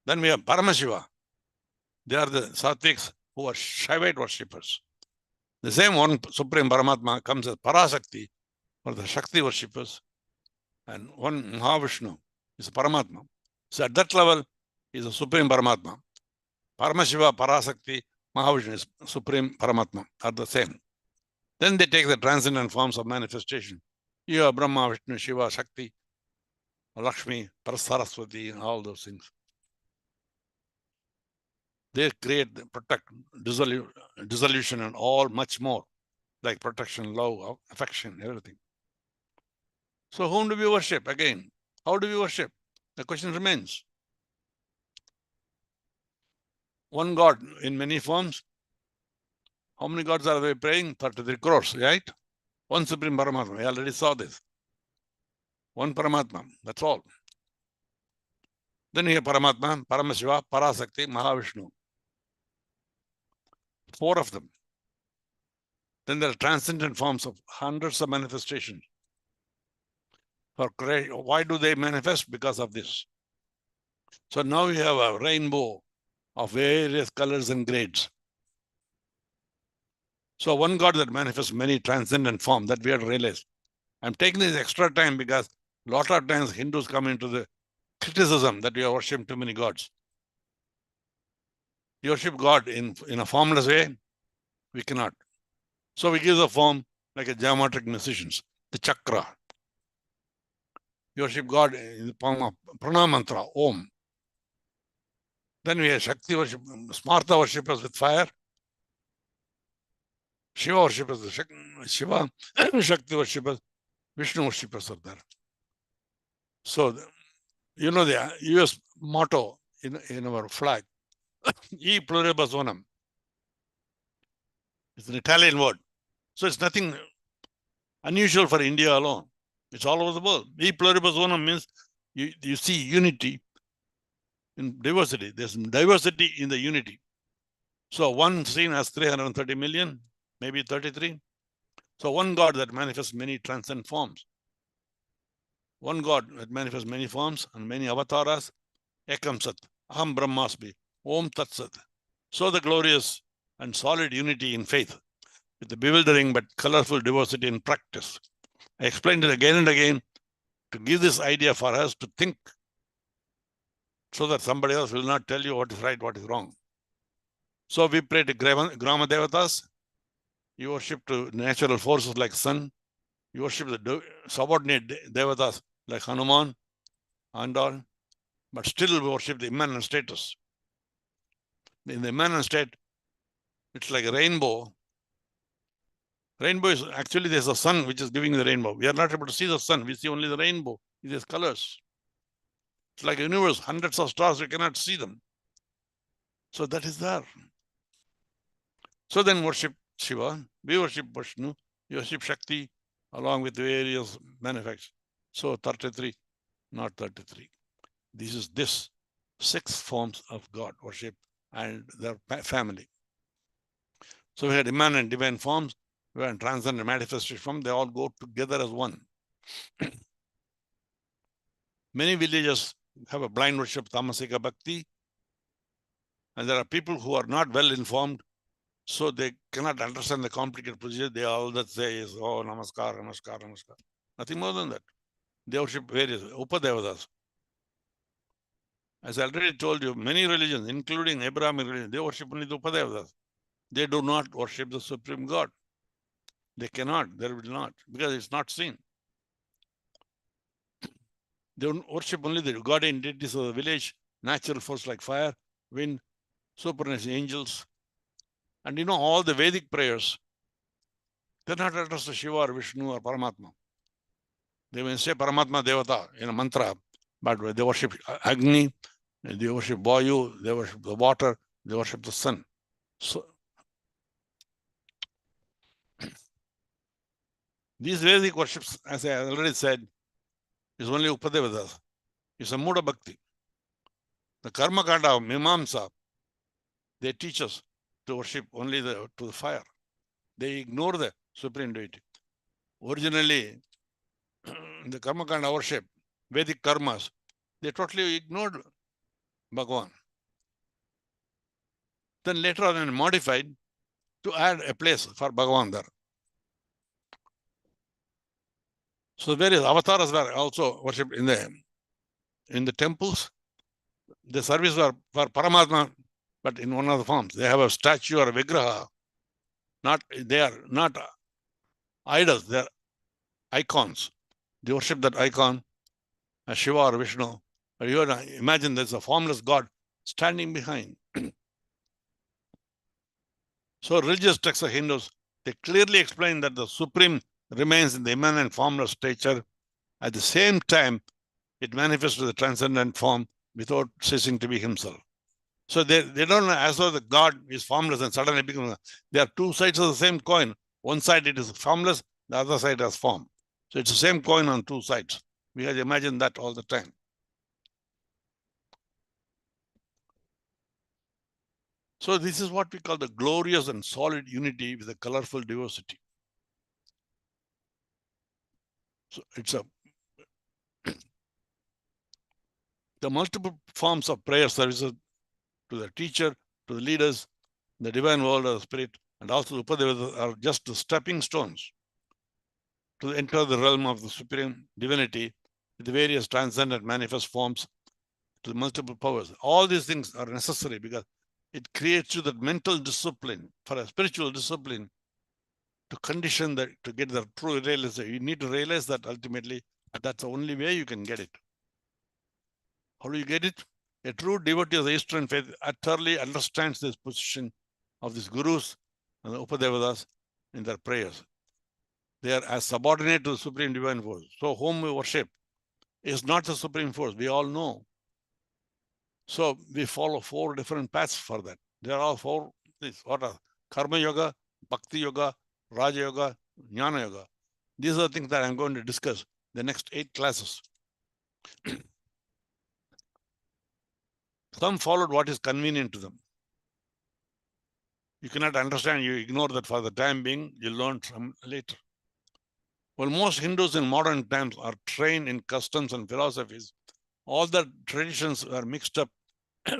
Then we have Paramashiva. They are the Sattvics who are Shaivite worshippers. The same one Supreme Paramatma comes as Parasakti for the Shakti worshippers, and one Mahavishnu is a Paramatma. So at that level, he is a Supreme Paramatma. Paramashiva, Parasakti, Mahavishnu is Supreme Paramatma, are the same. Then they take the transcendent forms of manifestation. You have Brahma, Vishnu, Shiva, Shakti, Lakshmi, Parasaraswati, and all those things. They create, protect, dissolution, and all much more, like protection, love, affection, everything. So whom do we worship? Again, how do we worship? The question remains. One God in many forms. How many gods are they praying? 33 crores, right? One Supreme Paramatma. We already saw this. One Paramatma, that's all. Then here Paramatma, Paramashiva, Parasakti, Mahavishnu. 4 of them. Then there are transcendent forms of hundreds of manifestations. Why do they manifest? Because of this. So now we have a rainbow of various colors and grades. So one God that manifests many transcendent forms, that we have to realize. I'm taking this extra time because a lot of times Hindus come into the criticism that we are worshipping too many gods. You worship God in a formless way, we cannot. So we give the form like a geometric musicians, the chakra. You worship God in the form of pranam mantra, Om. Then we have Shakti worship, Smarta worshippers with fire. Shiva worshippers with Shiva, Shakti worshippers, Vishnu worshippers are there. So, you know the US motto in our flag, E pluribus unum. It's an Italian word. So it's nothing unusual for India alone. It's all over the world. E pluribus unum means you see unity in diversity. There's diversity in the unity. So one seen as 330 million, maybe 33. So one God that manifests many transcendent forms. One God that manifests many forms and many avatars. Ekam Sat, Aham Brahmasmi, Om Tat Sat. So the glorious and solid unity in faith with the bewildering but colorful diversity in practice. I explained it again and again to give this idea for us to think so that somebody else will not tell you what is right, what is wrong. So we pray to Grama Devatas. You worship to natural forces like sun. You worship the subordinate Devatas like Hanuman and all. But still we worship the immanent status. In the immanent state, it's like a rainbow. Rainbow is actually, there's a sun which is giving the rainbow. We are not able to see the sun. We see only the rainbow. It has colors. It's like a universe, hundreds of stars, we cannot see them. So that is there. So then worship Shiva, we worship Vishnu, we worship Shakti, along with various manifacts. So 33, not 33. This 6 forms of God worship and their family. So we had immanent divine forms, we had transcendent manifestation form, they all go together as one. Many villages have a blind worship, Tamasika Bhakti, and there are people who are not well informed, so they cannot understand the complicated procedure. They all that say is, oh, Namaskar, Namaskar, Namaskar. Nothing more than that. They worship various Upadevatas. As I already told you, many religions, including Abrahamic religion, they worship only the Upadevatas. They do not worship the Supreme God. They cannot, they will not, because it's not seen. They worship only the guardian deities of the village, natural force like fire, wind, supernatural angels. And you know, all the Vedic prayers, they're not addressed to Shiva or Vishnu or Paramatma. They may say Paramatma Devata in a mantra, but they worship Agni, they worship Vayu, they worship the water, they worship the sun. So these Vedic worships, as I already said, is only Upadevatas. It's a Muda Bhakti. The Karma Kanda of Mimamsa, they teach us to worship only to the fire. They ignore the supreme deity. Originally, the Karma Kanda worship, Vedic karmas, they totally ignored Bhagavan. Then later on modified to add a place for Bhagavan there. So various avatars were also worshipped in the temples. The service were for Paramatma, but in one of the forms. They have a statue or a vigraha. They are not idols, they are icons. They worship that icon as Shiva or Vishnu. But you imagine there's a formless God standing behind. So religious texts of Hindus, they clearly explain that the Supreme remains in the immanent formless stature. At the same time, it manifests to the transcendent form without ceasing to be himself. So they don't know as though the God is formless and suddenly becomes. There are two sides of the same coin. One side it is formless, the other side has form. So it's the same coin on two sides. We have to imagine that all the time. So this is what we call the glorious and solid unity with a colorful diversity. So it's the multiple forms of prayer services to the teacher, to the leaders, the divine world of the spirit, and also the Upadevatas are just the stepping stones to enter the realm of the supreme divinity with the various transcendent manifest forms to the multiple powers. All these things are necessary because it creates you that mental discipline for a spiritual discipline to condition that, to get the true realization. You need to realize that ultimately, and that's the only way you can get it. How do you get it? A true devotee of the Eastern faith utterly understands this position of these gurus and the Upadevatas in their prayers. They are as subordinate to the supreme divine force. So whom we worship is not the supreme force. We all know. So we follow 4 different paths for that. There are 4. What are Karma Yoga, Bhakti Yoga, Raja Yoga, Jnana Yoga. These are the things that I'm going to discuss the next 8 classes. Some followed what is convenient to them. You cannot understand, you ignore that for the time being, you learn from later. Well, most Hindus in modern times are trained in customs and philosophies. All the traditions are mixed up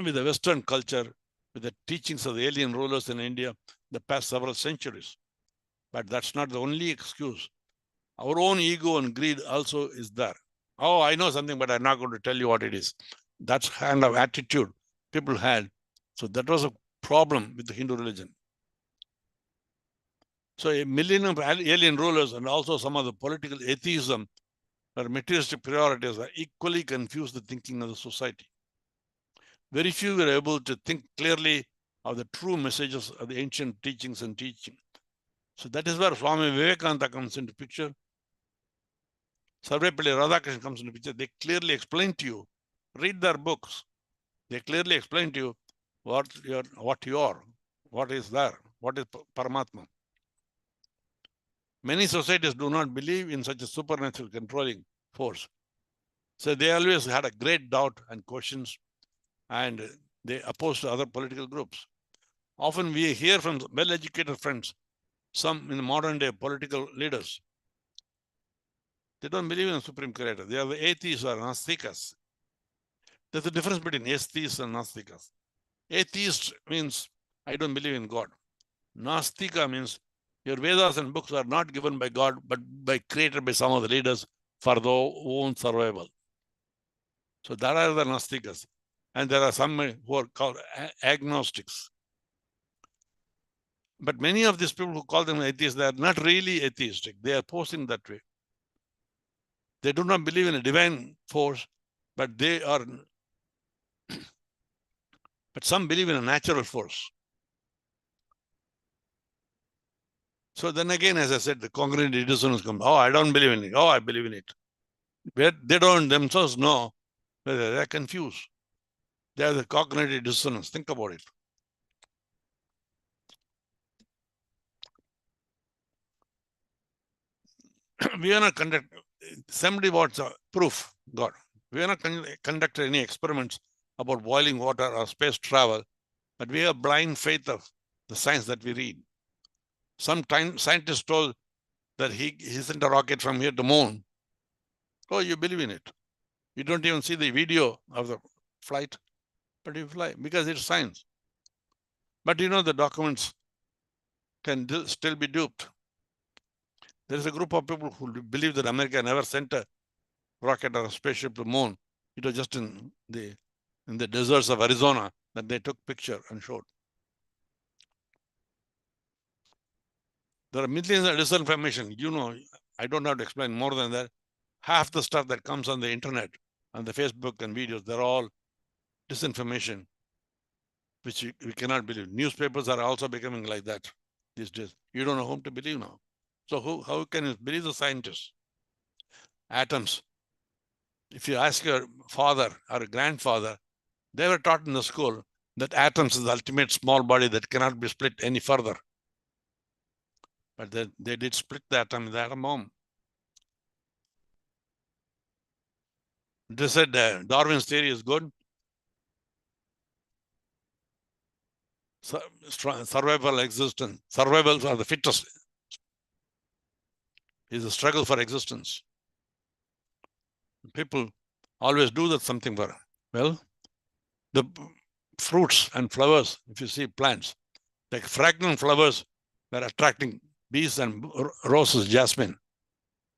with the Western culture, with the teachings of the alien rulers in India the past several centuries. But that's not the only excuse. Our own ego and greed also is there. Oh, I know something, but I'm not going to tell you what it is. That kind of attitude people had. So that was a problem with the Hindu religion. So a million of alien rulers and also some of the political atheism or materialistic priorities are equally confused the thinking of the society. Very few were able to think clearly of the true messages of the ancient teachings and teaching. So that is where Swami Vivekananda comes into picture. Sarvepalli Radhakrishnan comes into picture. They clearly explain to you, read their books. They clearly explain to you what you are, what is there, what is Paramatma. Many societies do not believe in such a supernatural controlling force. So they always had a great doubt and questions, and they oppose to other political groups. Often we hear from well-educated friends, some in the modern day political leaders, they don't believe in a supreme creator. They are the atheists or nastikas. There's a difference between atheists and nastikas. Atheist means I don't believe in God. Nastika means your Vedas and books are not given by God, but created by some of the leaders for their own survival. So that are the nastikas. And there are some who are called agnostics. But many of these people who call them atheists, they are not really atheistic. They are posing that way. They do not believe in a divine force, but some believe in a natural force. So then again, as I said, the congruent dissonance comes. Oh, I don't believe in it. Oh, I believe in it. They don't themselves know whether they're confused. They have the cognitive dissonance. Think about it. We are not somebody wants a proof, God. We are not conducted any experiments about boiling water or space travel, but we have blind faith of the science that we read. Some scientists told that he sent a rocket from here to moon. Oh, you believe in it. You don't even see the video of the flight, but you fly because it's science. But you know the documents can still be duped. There is a group of people who believe that America never sent a rocket or a spaceship to the moon. It was just in the deserts of Arizona that they took picture and showed. There are millions of disinformation. You know, I don't have to explain more than that. Half the stuff that comes on the internet, on the Facebook and videos, they're all disinformation, which we cannot believe. Newspapers are also becoming like that these days. You don't know whom to believe now. So how can you believe the scientists? Atoms. If you ask your father or grandfather, they were taught in the school that atoms is the ultimate small body that cannot be split any further. But they did split the atom in the atom bomb. They said Darwin's theory is good. Survival existence. Survival for the fittest is a struggle for existence. People always do that something for, well, the fruits and flowers, if you see plants, like fragrant flowers that are attracting bees and roses, jasmine.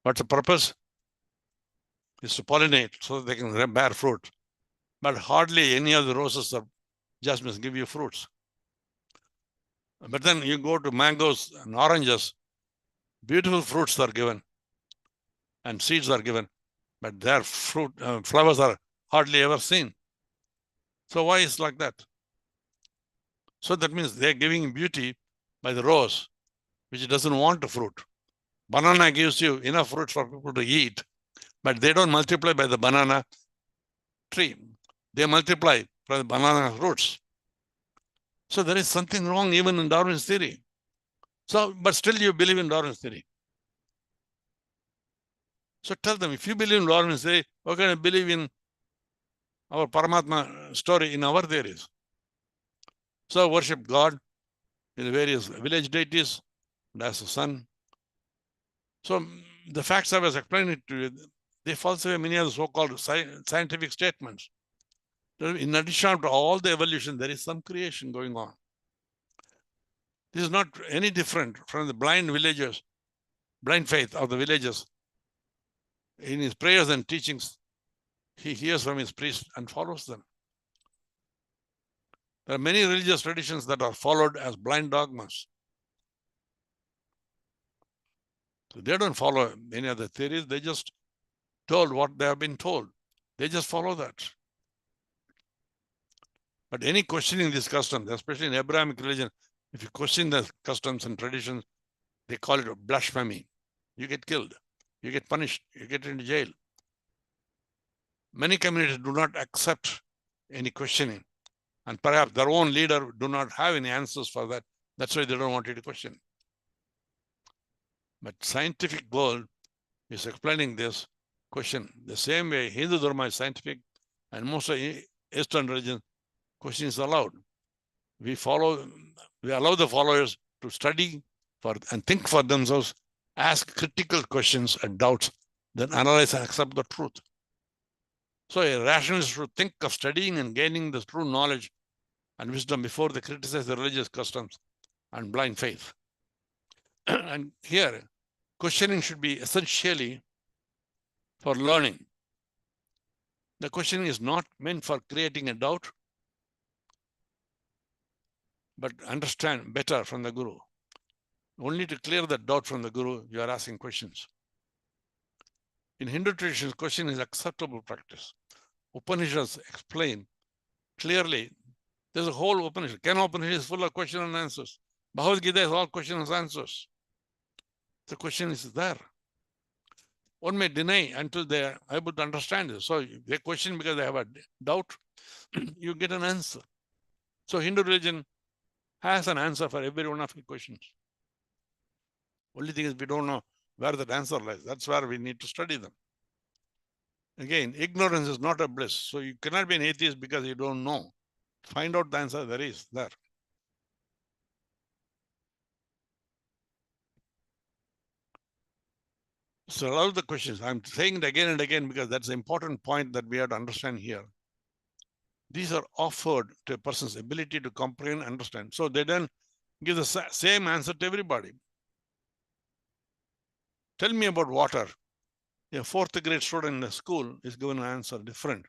What's the purpose? Is to pollinate so that they can bear fruit. But hardly any of the roses or jasmines give you fruits. But then you go to mangoes and oranges, beautiful fruits are given and seeds are given, but their flowers are hardly ever seen. So why is like that? So that means they're giving beauty by the rose, which doesn't want the fruit. Banana gives you enough fruits for people to eat, but they don't multiply by the banana tree. They multiply by the banana roots. So there is something wrong even in Darwin's theory. So, but still you believe in Darwin's theory. So tell them, if you believe in Darwin's theory, we're going to believe in our Paramatma story in our theories. So worship God in the various village deities and as the sun. So the facts I was explaining to you, they falsify many of the so-called scientific statements. In addition to all the evolution, there is some creation going on. This is not any different from the blind villagers, blind faith of the villagers. In his prayers and teachings, he hears from his priest and follows them. There are many religious traditions that are followed as blind dogmas. So they don't follow any other theories. They just told what they have been told. They just follow that. But any questioning these customs, especially in Abrahamic religion, if you question the customs and traditions, they call it blasphemy. You get killed, you get punished, you get into jail. Many communities do not accept any questioning, and perhaps their own leader do not have any answers for that. That's why they don't want you to question. But scientific world is explaining this question the same way Hindu Dharma is scientific, and most of Eastern religion, question is allowed. We allow the followers to study and think for themselves, ask critical questions and doubts, then analyze and accept the truth. So a rationalist should think of studying and gaining the true knowledge and wisdom before they criticize the religious customs and blind faith. And here, questioning should be essentially for learning. The questioning is not meant for creating a doubt, but understand better from the Guru. Only to clear that doubt from the Guru, you are asking questions. In Hindu traditions, questioning is acceptable practice. Upanishads explain clearly. There's a whole Upanishad. Can Upanishad is full of questions and answers. Bhagavad Gita is all questions and answers. The question is there. One may deny until they are able to understand this. So they question because they have a doubt. You get an answer. So Hindu religion has an answer for every one of the questions. Only thing is we don't know where that answer lies. That's where we need to study them. Again, ignorance is not a bliss. So you cannot be an atheist because you don't know. Find out the answer there is there. So allow the questions. I'm saying it again and again because that's the important point that we have to understand here. These are offered to a person's ability to comprehend and understand. So they don't give the same answer to everybody. Tell me about water. A 4th grade student in the school is given an answer different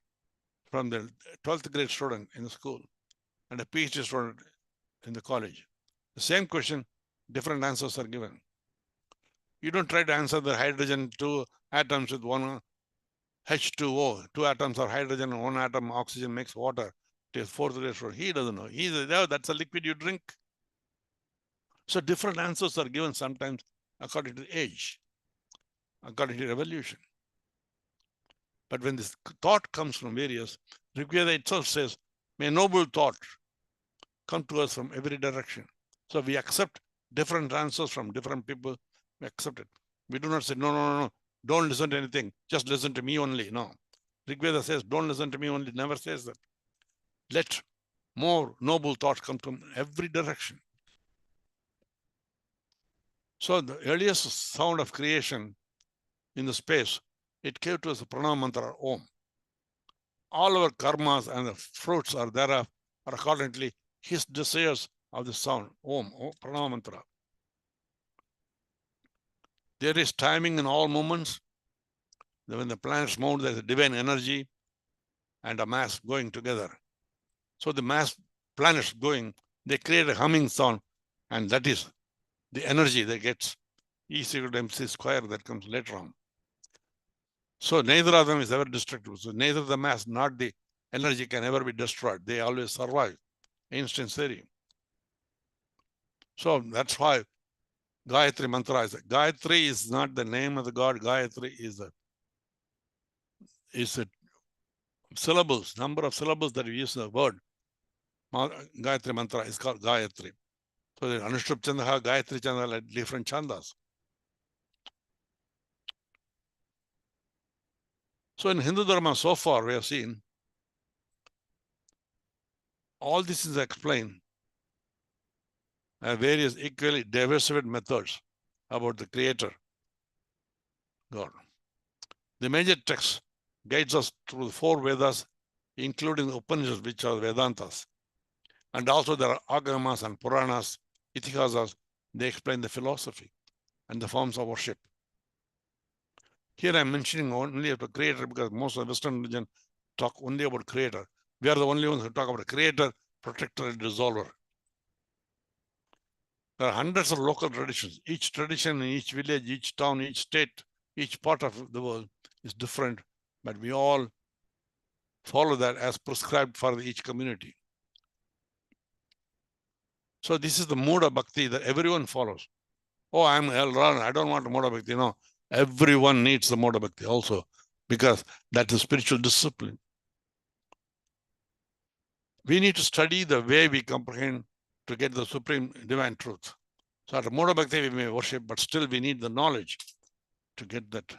from the 12th grade student in the school and a PhD student in the college. The same question, different answers are given. You don't try to answer the hydrogen 2 atoms with one H2O. 2 atoms are hydrogen and 1 atom oxygen makes water. To a 4th grade student, he doesn't know. He says, oh, that's a liquid you drink. So different answers are given sometimes according to age, according to evolution. But when this thought comes from various, Rigveda itself says, may noble thought come to us from every direction. So we accept different answers from different people. We accept it. We do not say, no, don't listen to anything. Just listen to me only. No. Rigveda says, don't listen to me only. Never says that. Let more noble thoughts come from every direction. So the earliest sound of creation in the space, it gave to us the pranama mantra, Om. All our karmas and the fruits are thereof are accordingly his desires of the sound, Om, pranama mantra. There is timing in all moments. When the planets move, there's a divine energy and a mass going together. So the mass planets going, they create a humming sound, and that is the energy that gets E equal to mc square that comes later on. So neither of them is ever destructible. So neither the mass nor the energy can ever be destroyed. They always survive. Einstein's theory. So that's why Gayatri mantra is. Gayatri is not the name of the god. Gayatri is a syllables, number of syllables that we use in the word. Gayatri mantra is called Gayatri. So the Anushtup Chandaha, Gayatri Chandaha are different chandas. So in Hindu Dharma, so far we have seen all this is explained various equally diversified methods about the Creator, God. The major text guides us through the 4 Vedas, including the Upanishads, which are Vedantas. And also there are Agamas and Puranas, Itihasas. They explain the philosophy and the forms of worship. Here I'm mentioning only about creator because most of the Western religion talk only about creator. We are the only ones who talk about creator, protector, and dissolver. There are hundreds of local traditions. Each tradition in each village, each town, each state, each part of the world is different, but we all follow that as prescribed for each community. So this is the mode of bhakti that everyone follows. Oh, I'm Elron, I don't want the mode of bhakti. No, everyone needs the mode of bhakti also, because that's a spiritual discipline. We need to study the way we comprehend to get the supreme divine truth. So at the mode of bhakti we may worship, but still we need the knowledge to get that.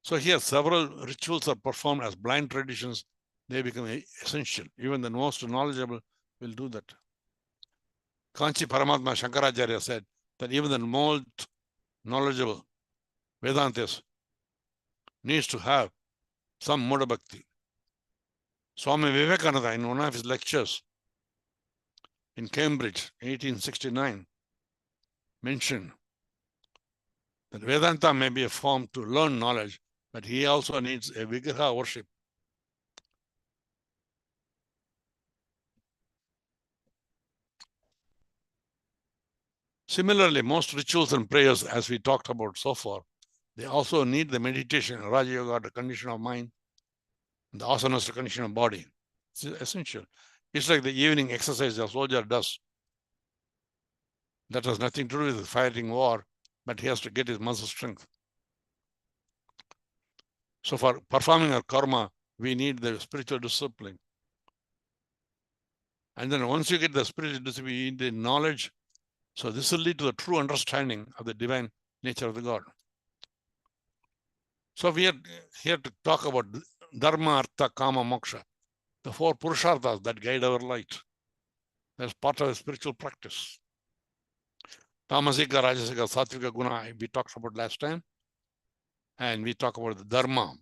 So here several rituals are performed as blind traditions. They become essential. Even the most knowledgeable will do that. Kanchi Paramatma Shankaracharya said that even the most knowledgeable Vedantis needs to have some mode of bhakti. Swami Vivekananda, in one of his lectures in Cambridge, 1869, mentioned that Vedanta may be a form to learn knowledge, but he also needs a Vigraha worship. Similarly, most rituals and prayers, as we talked about so far, they also need the meditation, Raja Yoga, the condition of mind, the asanas, the condition of body. It's essential. It's like the evening exercise a soldier does. That has nothing to do with fighting war, but he has to get his muscle strength. So for performing our karma, we need the spiritual discipline. And then once you get the spiritual discipline, you need the knowledge. So this will lead to the true understanding of the divine nature of the God. So we are here to talk about Dharma, Artha, Kama, Moksha, the four Purusharthas that guide our light. That's part of a spiritual practice. Tamasika, Rajasika, Sattvika, Guna, we talked about last time. And we talk about the Dharma.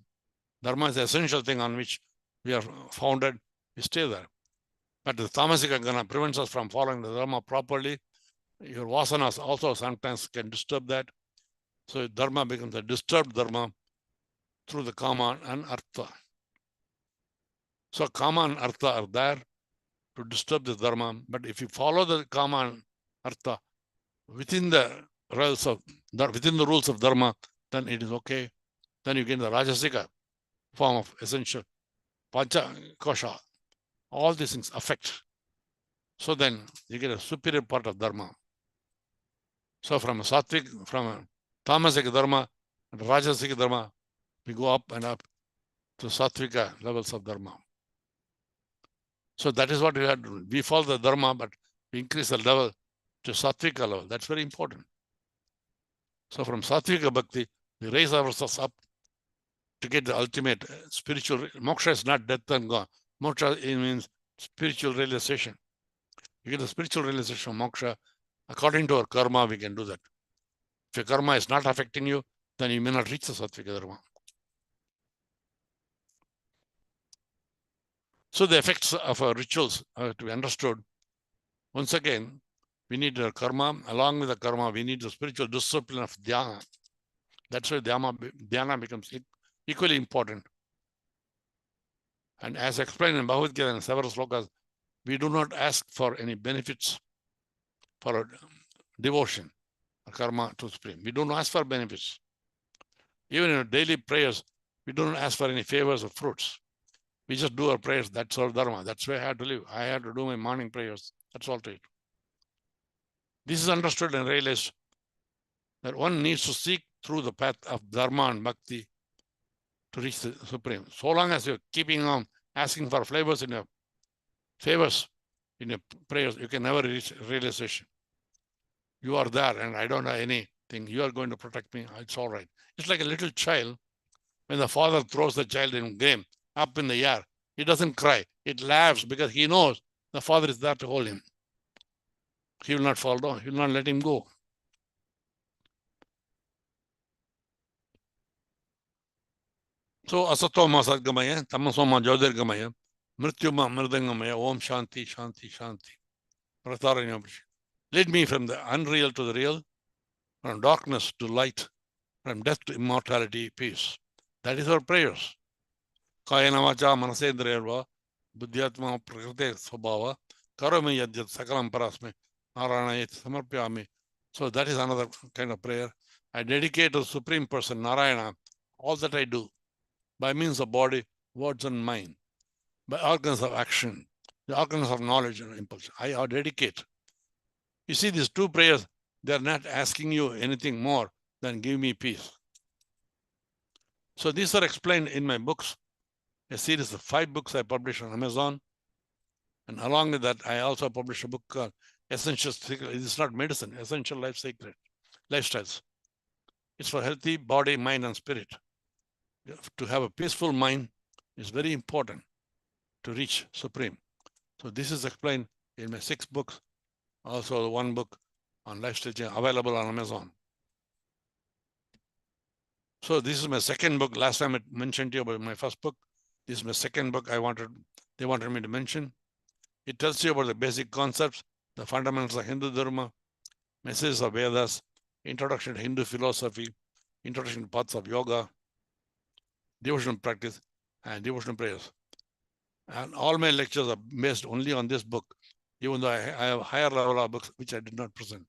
Dharma is the essential thing on which we are founded. We stay there. But the Tamasika Guna prevents us from following the Dharma properly. Your vasanas also sometimes can disturb that. So Dharma becomes a disturbed Dharma through the Kama and Artha. So Kama and Artha are there to disturb the Dharma. But if you follow the Kama and Artha within the rules of Dharma, then it is okay. Then you get the Rajasika form of essential Pancha Kosha. All these things affect. So then you get a superior part of Dharma. So from a Sattvic, from a Tamasic Dharma and Rajasic Dharma, we go up and up to Sattvika levels of Dharma. So that is what we have to do. We follow the Dharma, but we increase the level to Sattvika level. That's very important. So from Sattvika Bhakti, we raise ourselves up to get the ultimate spiritual. Moksha is not death and gone. Moksha means spiritual realization. You get the spiritual realization of moksha. According to our karma, we can do that. If your karma is not affecting you, then you may not reach the Sattvika Dharma. So the effects of our rituals are to be understood. Once again, we need our karma. Along with the karma, we need the spiritual discipline of dhyana. That's why dhyana becomes equally important. And as explained in Bhagavad Gita and several slokas, we do not ask for any benefits for our devotion, or karma to Supreme. We don't ask for benefits. Even in our daily prayers, we don't ask for any favors or fruits. We just do our prayers. That's our dharma. That's where I have to live. I have to do my morning prayers. That's all to it. This is understood and realized that one needs to seek through the path of dharma and bhakti to reach the Supreme. So long as you're keeping on asking for favors in your prayers, you can never reach realization. You are there and I don't have anything. You are going to protect me. It's all right. It's like a little child. When the father throws the child in game up in the air, he doesn't cry. It laughs because he knows the father is there to hold him. He will not fall down. He will not let him go. So asatoma sadgamaya, tamasoma jyotirgamaya, mrityuma mridangamaya, om shanti, shanti, shanti. Lead me from the unreal to the real, from darkness to light, from death to immortality, peace. That is our prayers. Kayana vacha manasendriyarva buddhyatma prakrite svabhava karami yadyat sakalam parasme narayana samarpyami. So that is another kind of prayer. I dedicate to the Supreme Person, Narayana, all that I do by means of body, words, and mind, by organs of action, the organs of knowledge and impulse. I dedicate. You see, these two prayers, they're not asking you anything more than give me peace. So these are explained in my books, a series of 5 books I published on Amazon. And along with that, I also published a book called Essential Secret. It's not medicine, Essential Life Secret, Lifestyles. It's for healthy body, mind, and spirit. To have a peaceful mind is very important to reach Supreme. So this is explained in my 6 books, also 1 book on lifestyle change available on Amazon. So this is my 2nd book. Last time I mentioned to you about my 1st book. This is my 2nd book they wanted me to mention. It tells you about the basic concepts, the fundamentals of Hindu Dharma, messages of Vedas, introduction to Hindu philosophy, introduction to paths of yoga, devotional practice, and devotional prayers. And all my lectures are based only on this book, even though I have a higher level of books which I did not present.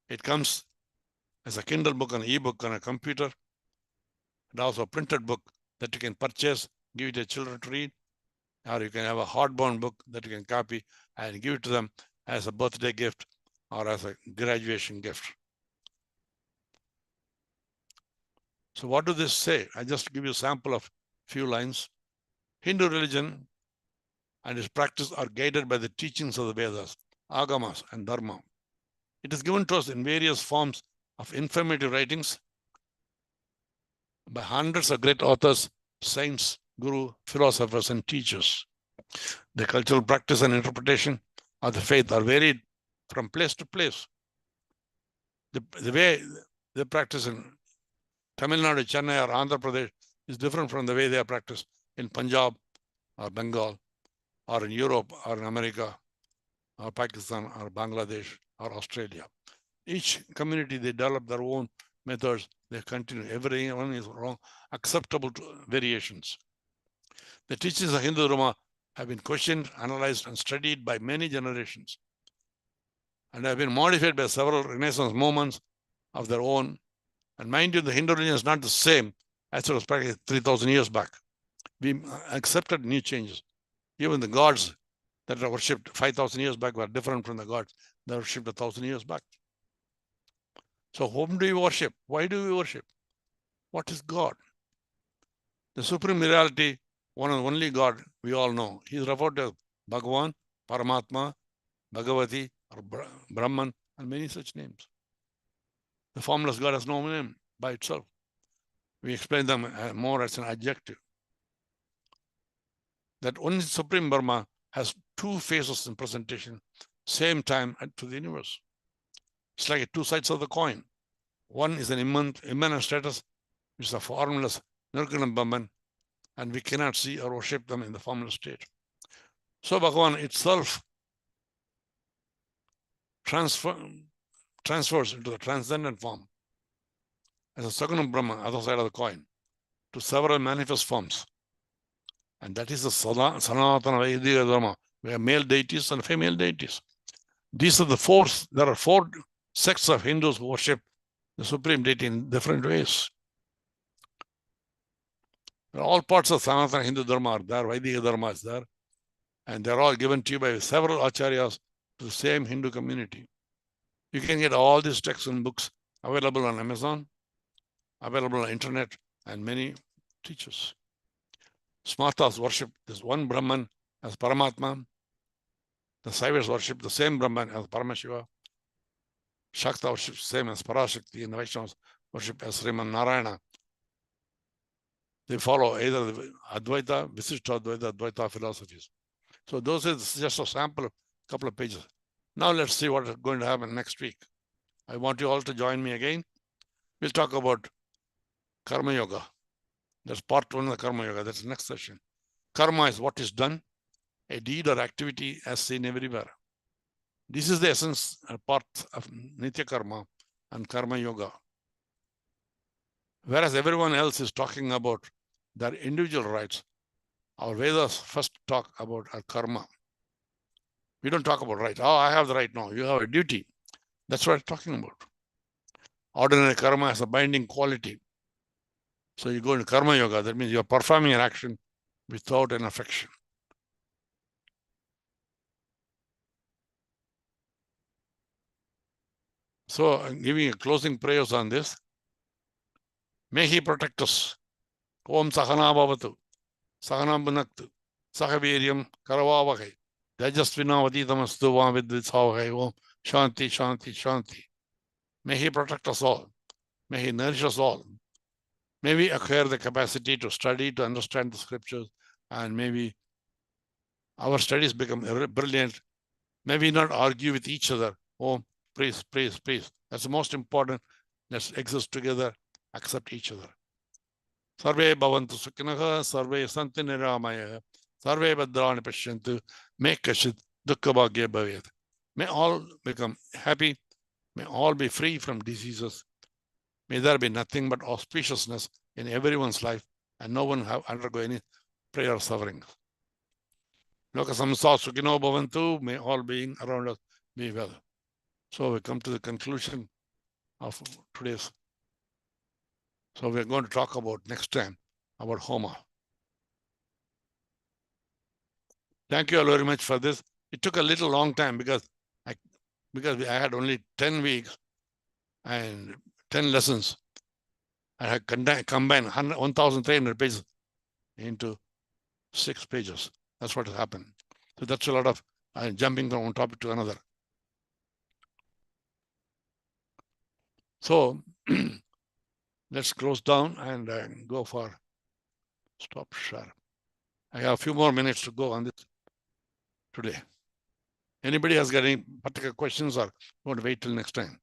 It comes as a Kindle book, an e-book on a computer, and also a printed book that you can purchase, give it to children to read, or you can have a hardbound book that you can copy and give it to them as a birthday gift or as a graduation gift. So what does this say? I just give you a sample of few lines. Hindu religion and its practice are guided by the teachings of the Vedas, Agamas, and Dharma. It is given to us in various forms of informative writings by hundreds of great authors, saints, guru, philosophers, and teachers. The cultural practice and interpretation of the faith are varied from place to place. The way they practice in Tamil Nadu, Chennai, or Andhra Pradesh is different from the way they are practiced in Punjab or Bengal or in Europe or in America or Pakistan or Bangladesh or Australia. Each community, they develop their own methods. They continue. Everyone is wrong, acceptable to variations. The teachings of Hindu Dharma have been questioned, analyzed, and studied by many generations, and have been modified by several Renaissance movements of their own. And mind you, the Hindu religion is not the same as it was practiced 3,000 years back. We accepted new changes. Even the gods that are worshipped 5,000 years back were different from the gods that were worshipped 1,000 years back. So whom do we worship? Why do we worship? What is God? The supreme reality, one and only God we all know. He is referred to as Bhagavan, Paramatma, Bhagavati, or Brahman, and many such names. The formless God has no name by itself. We explain them more as an adjective. That only Supreme Brahma has 2 faces in presentation, same time to the universe. It's like 2 sides of the coin. One is an immanent status, which is a formless Nirguna Brahman, and we cannot see or worship them in the formless state. So Bhagavan itself transfers into the transcendent form as a Saguna Brahma, other side of the coin, to several manifest forms. And that is the Sanatana Vedic Dharma. We have male deities and female deities. These are there are 4 sects of Hindus who worship the Supreme Deity in different ways. All parts of Sanatana Hindu Dharma are there, Vedic Dharma is there, and they're all given to you by several acharyas to the same Hindu community. You can get all these texts and books available on Amazon, available on internet, and many teachers. Smartas worship this one Brahman as Paramatma. The Saivas worship the same Brahman as Paramashiva. Shakta worships the same as Parashakti, and the Vaishnavas worship as Sriman Narayana. They follow either the Advaita, Visishta Advaita, Advaita philosophies. So those is just a sample, a couple of pages. Now let's see what is going to happen next week. I want you all to join me again. We'll talk about Karma Yoga. That's part 1 of the Karma Yoga. That's the next session. Karma is what is done, a deed or activity as seen everywhere. This is the essence and part of Nitya Karma and Karma Yoga. Whereas everyone else is talking about their individual rights, our Vedas first talk about our karma. We don't talk about right. Oh, I have the right. No, you have a duty. That's what I'm talking about. Ordinary karma has a binding quality. So you go into karma yoga, that means you're performing an action without an affection. So I'm giving a closing prayers on this. May he protect us. Om Sahana Bhavatu, Sahana Bhunaktu, Sahaviryam Karavavakai, Tejasvinavaditamastu Vavidvitsavakai, Om Shanti, Shanti, Shanti. May he protect us all. May he nourish us all. May we acquire the capacity to study, to understand the scriptures, and maybe our studies become brilliant. May we not argue with each other. Oh, please, please, please. That's the most important. Let's exist together, accept each other. Sarve bhavantu sukhinaha, sarve santi niramaya, sarve bhadrani pashyantu, may kashit dukkha bhagya bhavet. May all become happy. May all be free from diseases. May there be nothing but auspiciousness in everyone's life, and no one have undergo any prayer sufferings. Loka samsa sukhino bhavantu, may all being around us be well. So we come to the conclusion of today's. So we're going to talk about next time about Homa. Thank you all very much for this. It took a little long time because I had only 10 weeks and 10 lessons. I had combined 1,300 pages into 6 pages. That's what has happened. So that's a lot of jumping from one topic to another. So let's close down and go for stop share. I have a few more minutes to go on this today. Anybody has got any particular questions or want to wait till next time?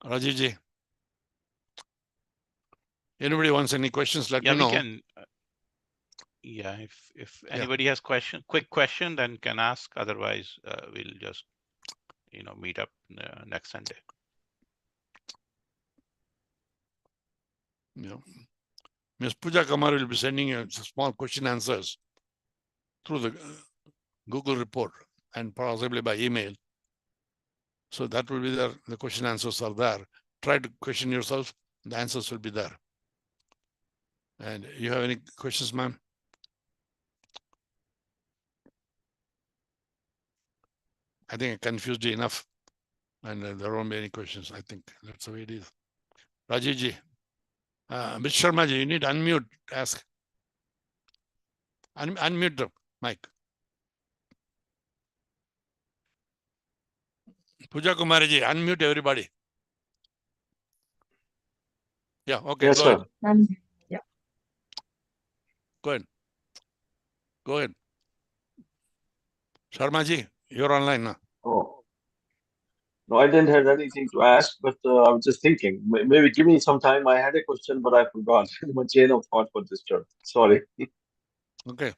Rajiji, anybody wants any questions? Let me know.
We can. If anybody has quick question, then can ask. Otherwise, we'll just meet up next Sunday.
Yeah. Ms. Pooja Kamar will be sending you small question answers through the Google report and possibly by email. So that will be there. The question answers are there. Try to question yourself. The answers will be there. And you have any questions, ma'am? I think I confused you enough. And there won't be any questions. I think that's the way it is. Rajiji, Mr. Sharmaji, you need to unmute, ask. Unmute the mic. Pooja Kumariji, unmute everybody. Yeah, okay,
Yes,
go
sir.
ahead.
Yeah.
Go ahead. Go ahead. Sharmaji, you're online now.
Oh, no, I didn't have anything to ask, but I was just thinking. Maybe give me some time. I had a question, but I forgot. My chain of thought got disturbed. Sorry.
Okay.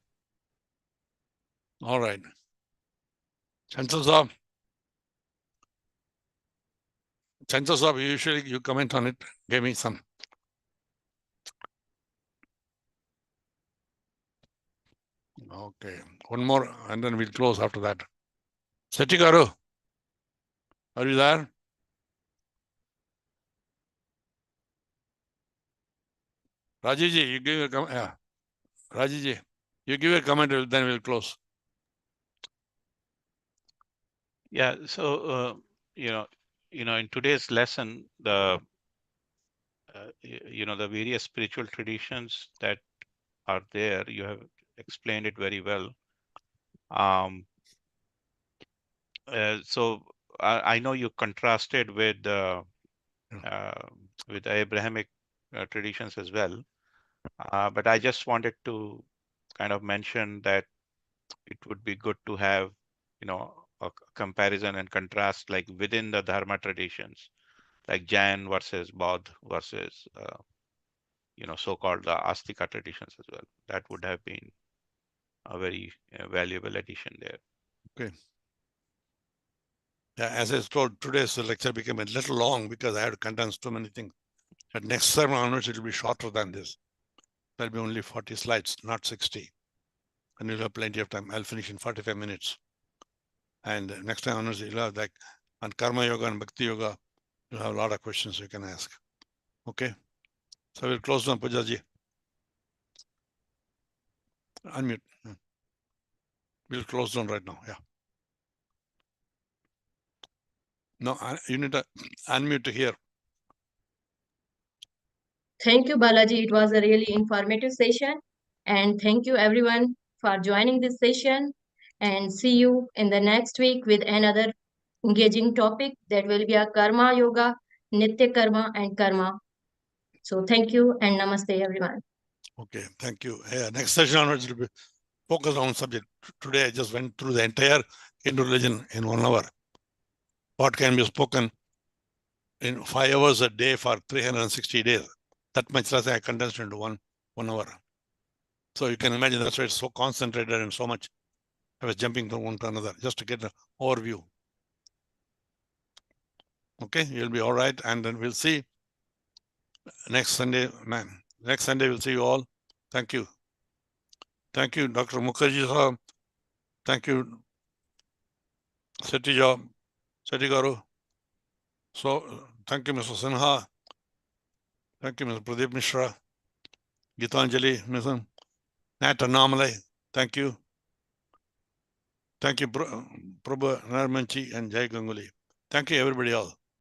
All right. Chances of usually you comment on it. Give me some. Okay. One more and then we'll close after that. Setigaru, are you there? Rajiji, you give a comment. Yeah. Rajiji, you give a comment, then we'll close.
Yeah. So in today's lesson, the the various spiritual traditions that are there, you have explained it very well. So I know you contrasted with Abrahamic traditions as well, but I just wanted to kind of mention that it would be good to have a comparison and contrast, like within the Dharma traditions, like Jain versus Bodh versus so-called the Astika traditions as well. That would have been a very valuable addition there.
Okay. Yeah, as I told, today's lecture became a little long because I had to condense too many things. But next time onwards, it will be shorter than this. There'll be only 40 slides, not 60. And you'll have plenty of time. I'll finish in 45 minutes. And next time onwards, you'll have like on Karma Yoga and Bhakti Yoga, you'll have a lot of questions you can ask. Okay? So we'll close down, Pujaji. Unmute. We'll close down right now. Yeah. No, you need to unmute here.
Thank you, Balaji. It was a really informative session. And thank you, everyone, for joining this session. And see you in the next week with another engaging topic that will be a Karma Yoga, Nitya Karma, and Karma. So thank you and namaste, everyone.
Okay, thank you. Yeah, next session onwards will be focused on subject. Today I just went through the entire Hindu religion in 1 hour. What can be spoken in 5 hours a day for 360 days. That much less I condensed into one hour. So you can imagine that's why it's so concentrated and so much. I was jumping from one to another just to get an overview. Okay, you'll be all right. And then we'll see next Sunday, man. Next Sunday, we'll see you all. Thank you. Thank you, Dr. Mukherjee. Thank you, Seti Garu. So, thank you, Mr. Sinha. Thank you, Mr. Pradeep Mishra. Gitanjali, Mr. Nat Anomaly. Thank you. Thank you, Prabhu Narmanchi and Jai Ganguly. Thank you, everybody else.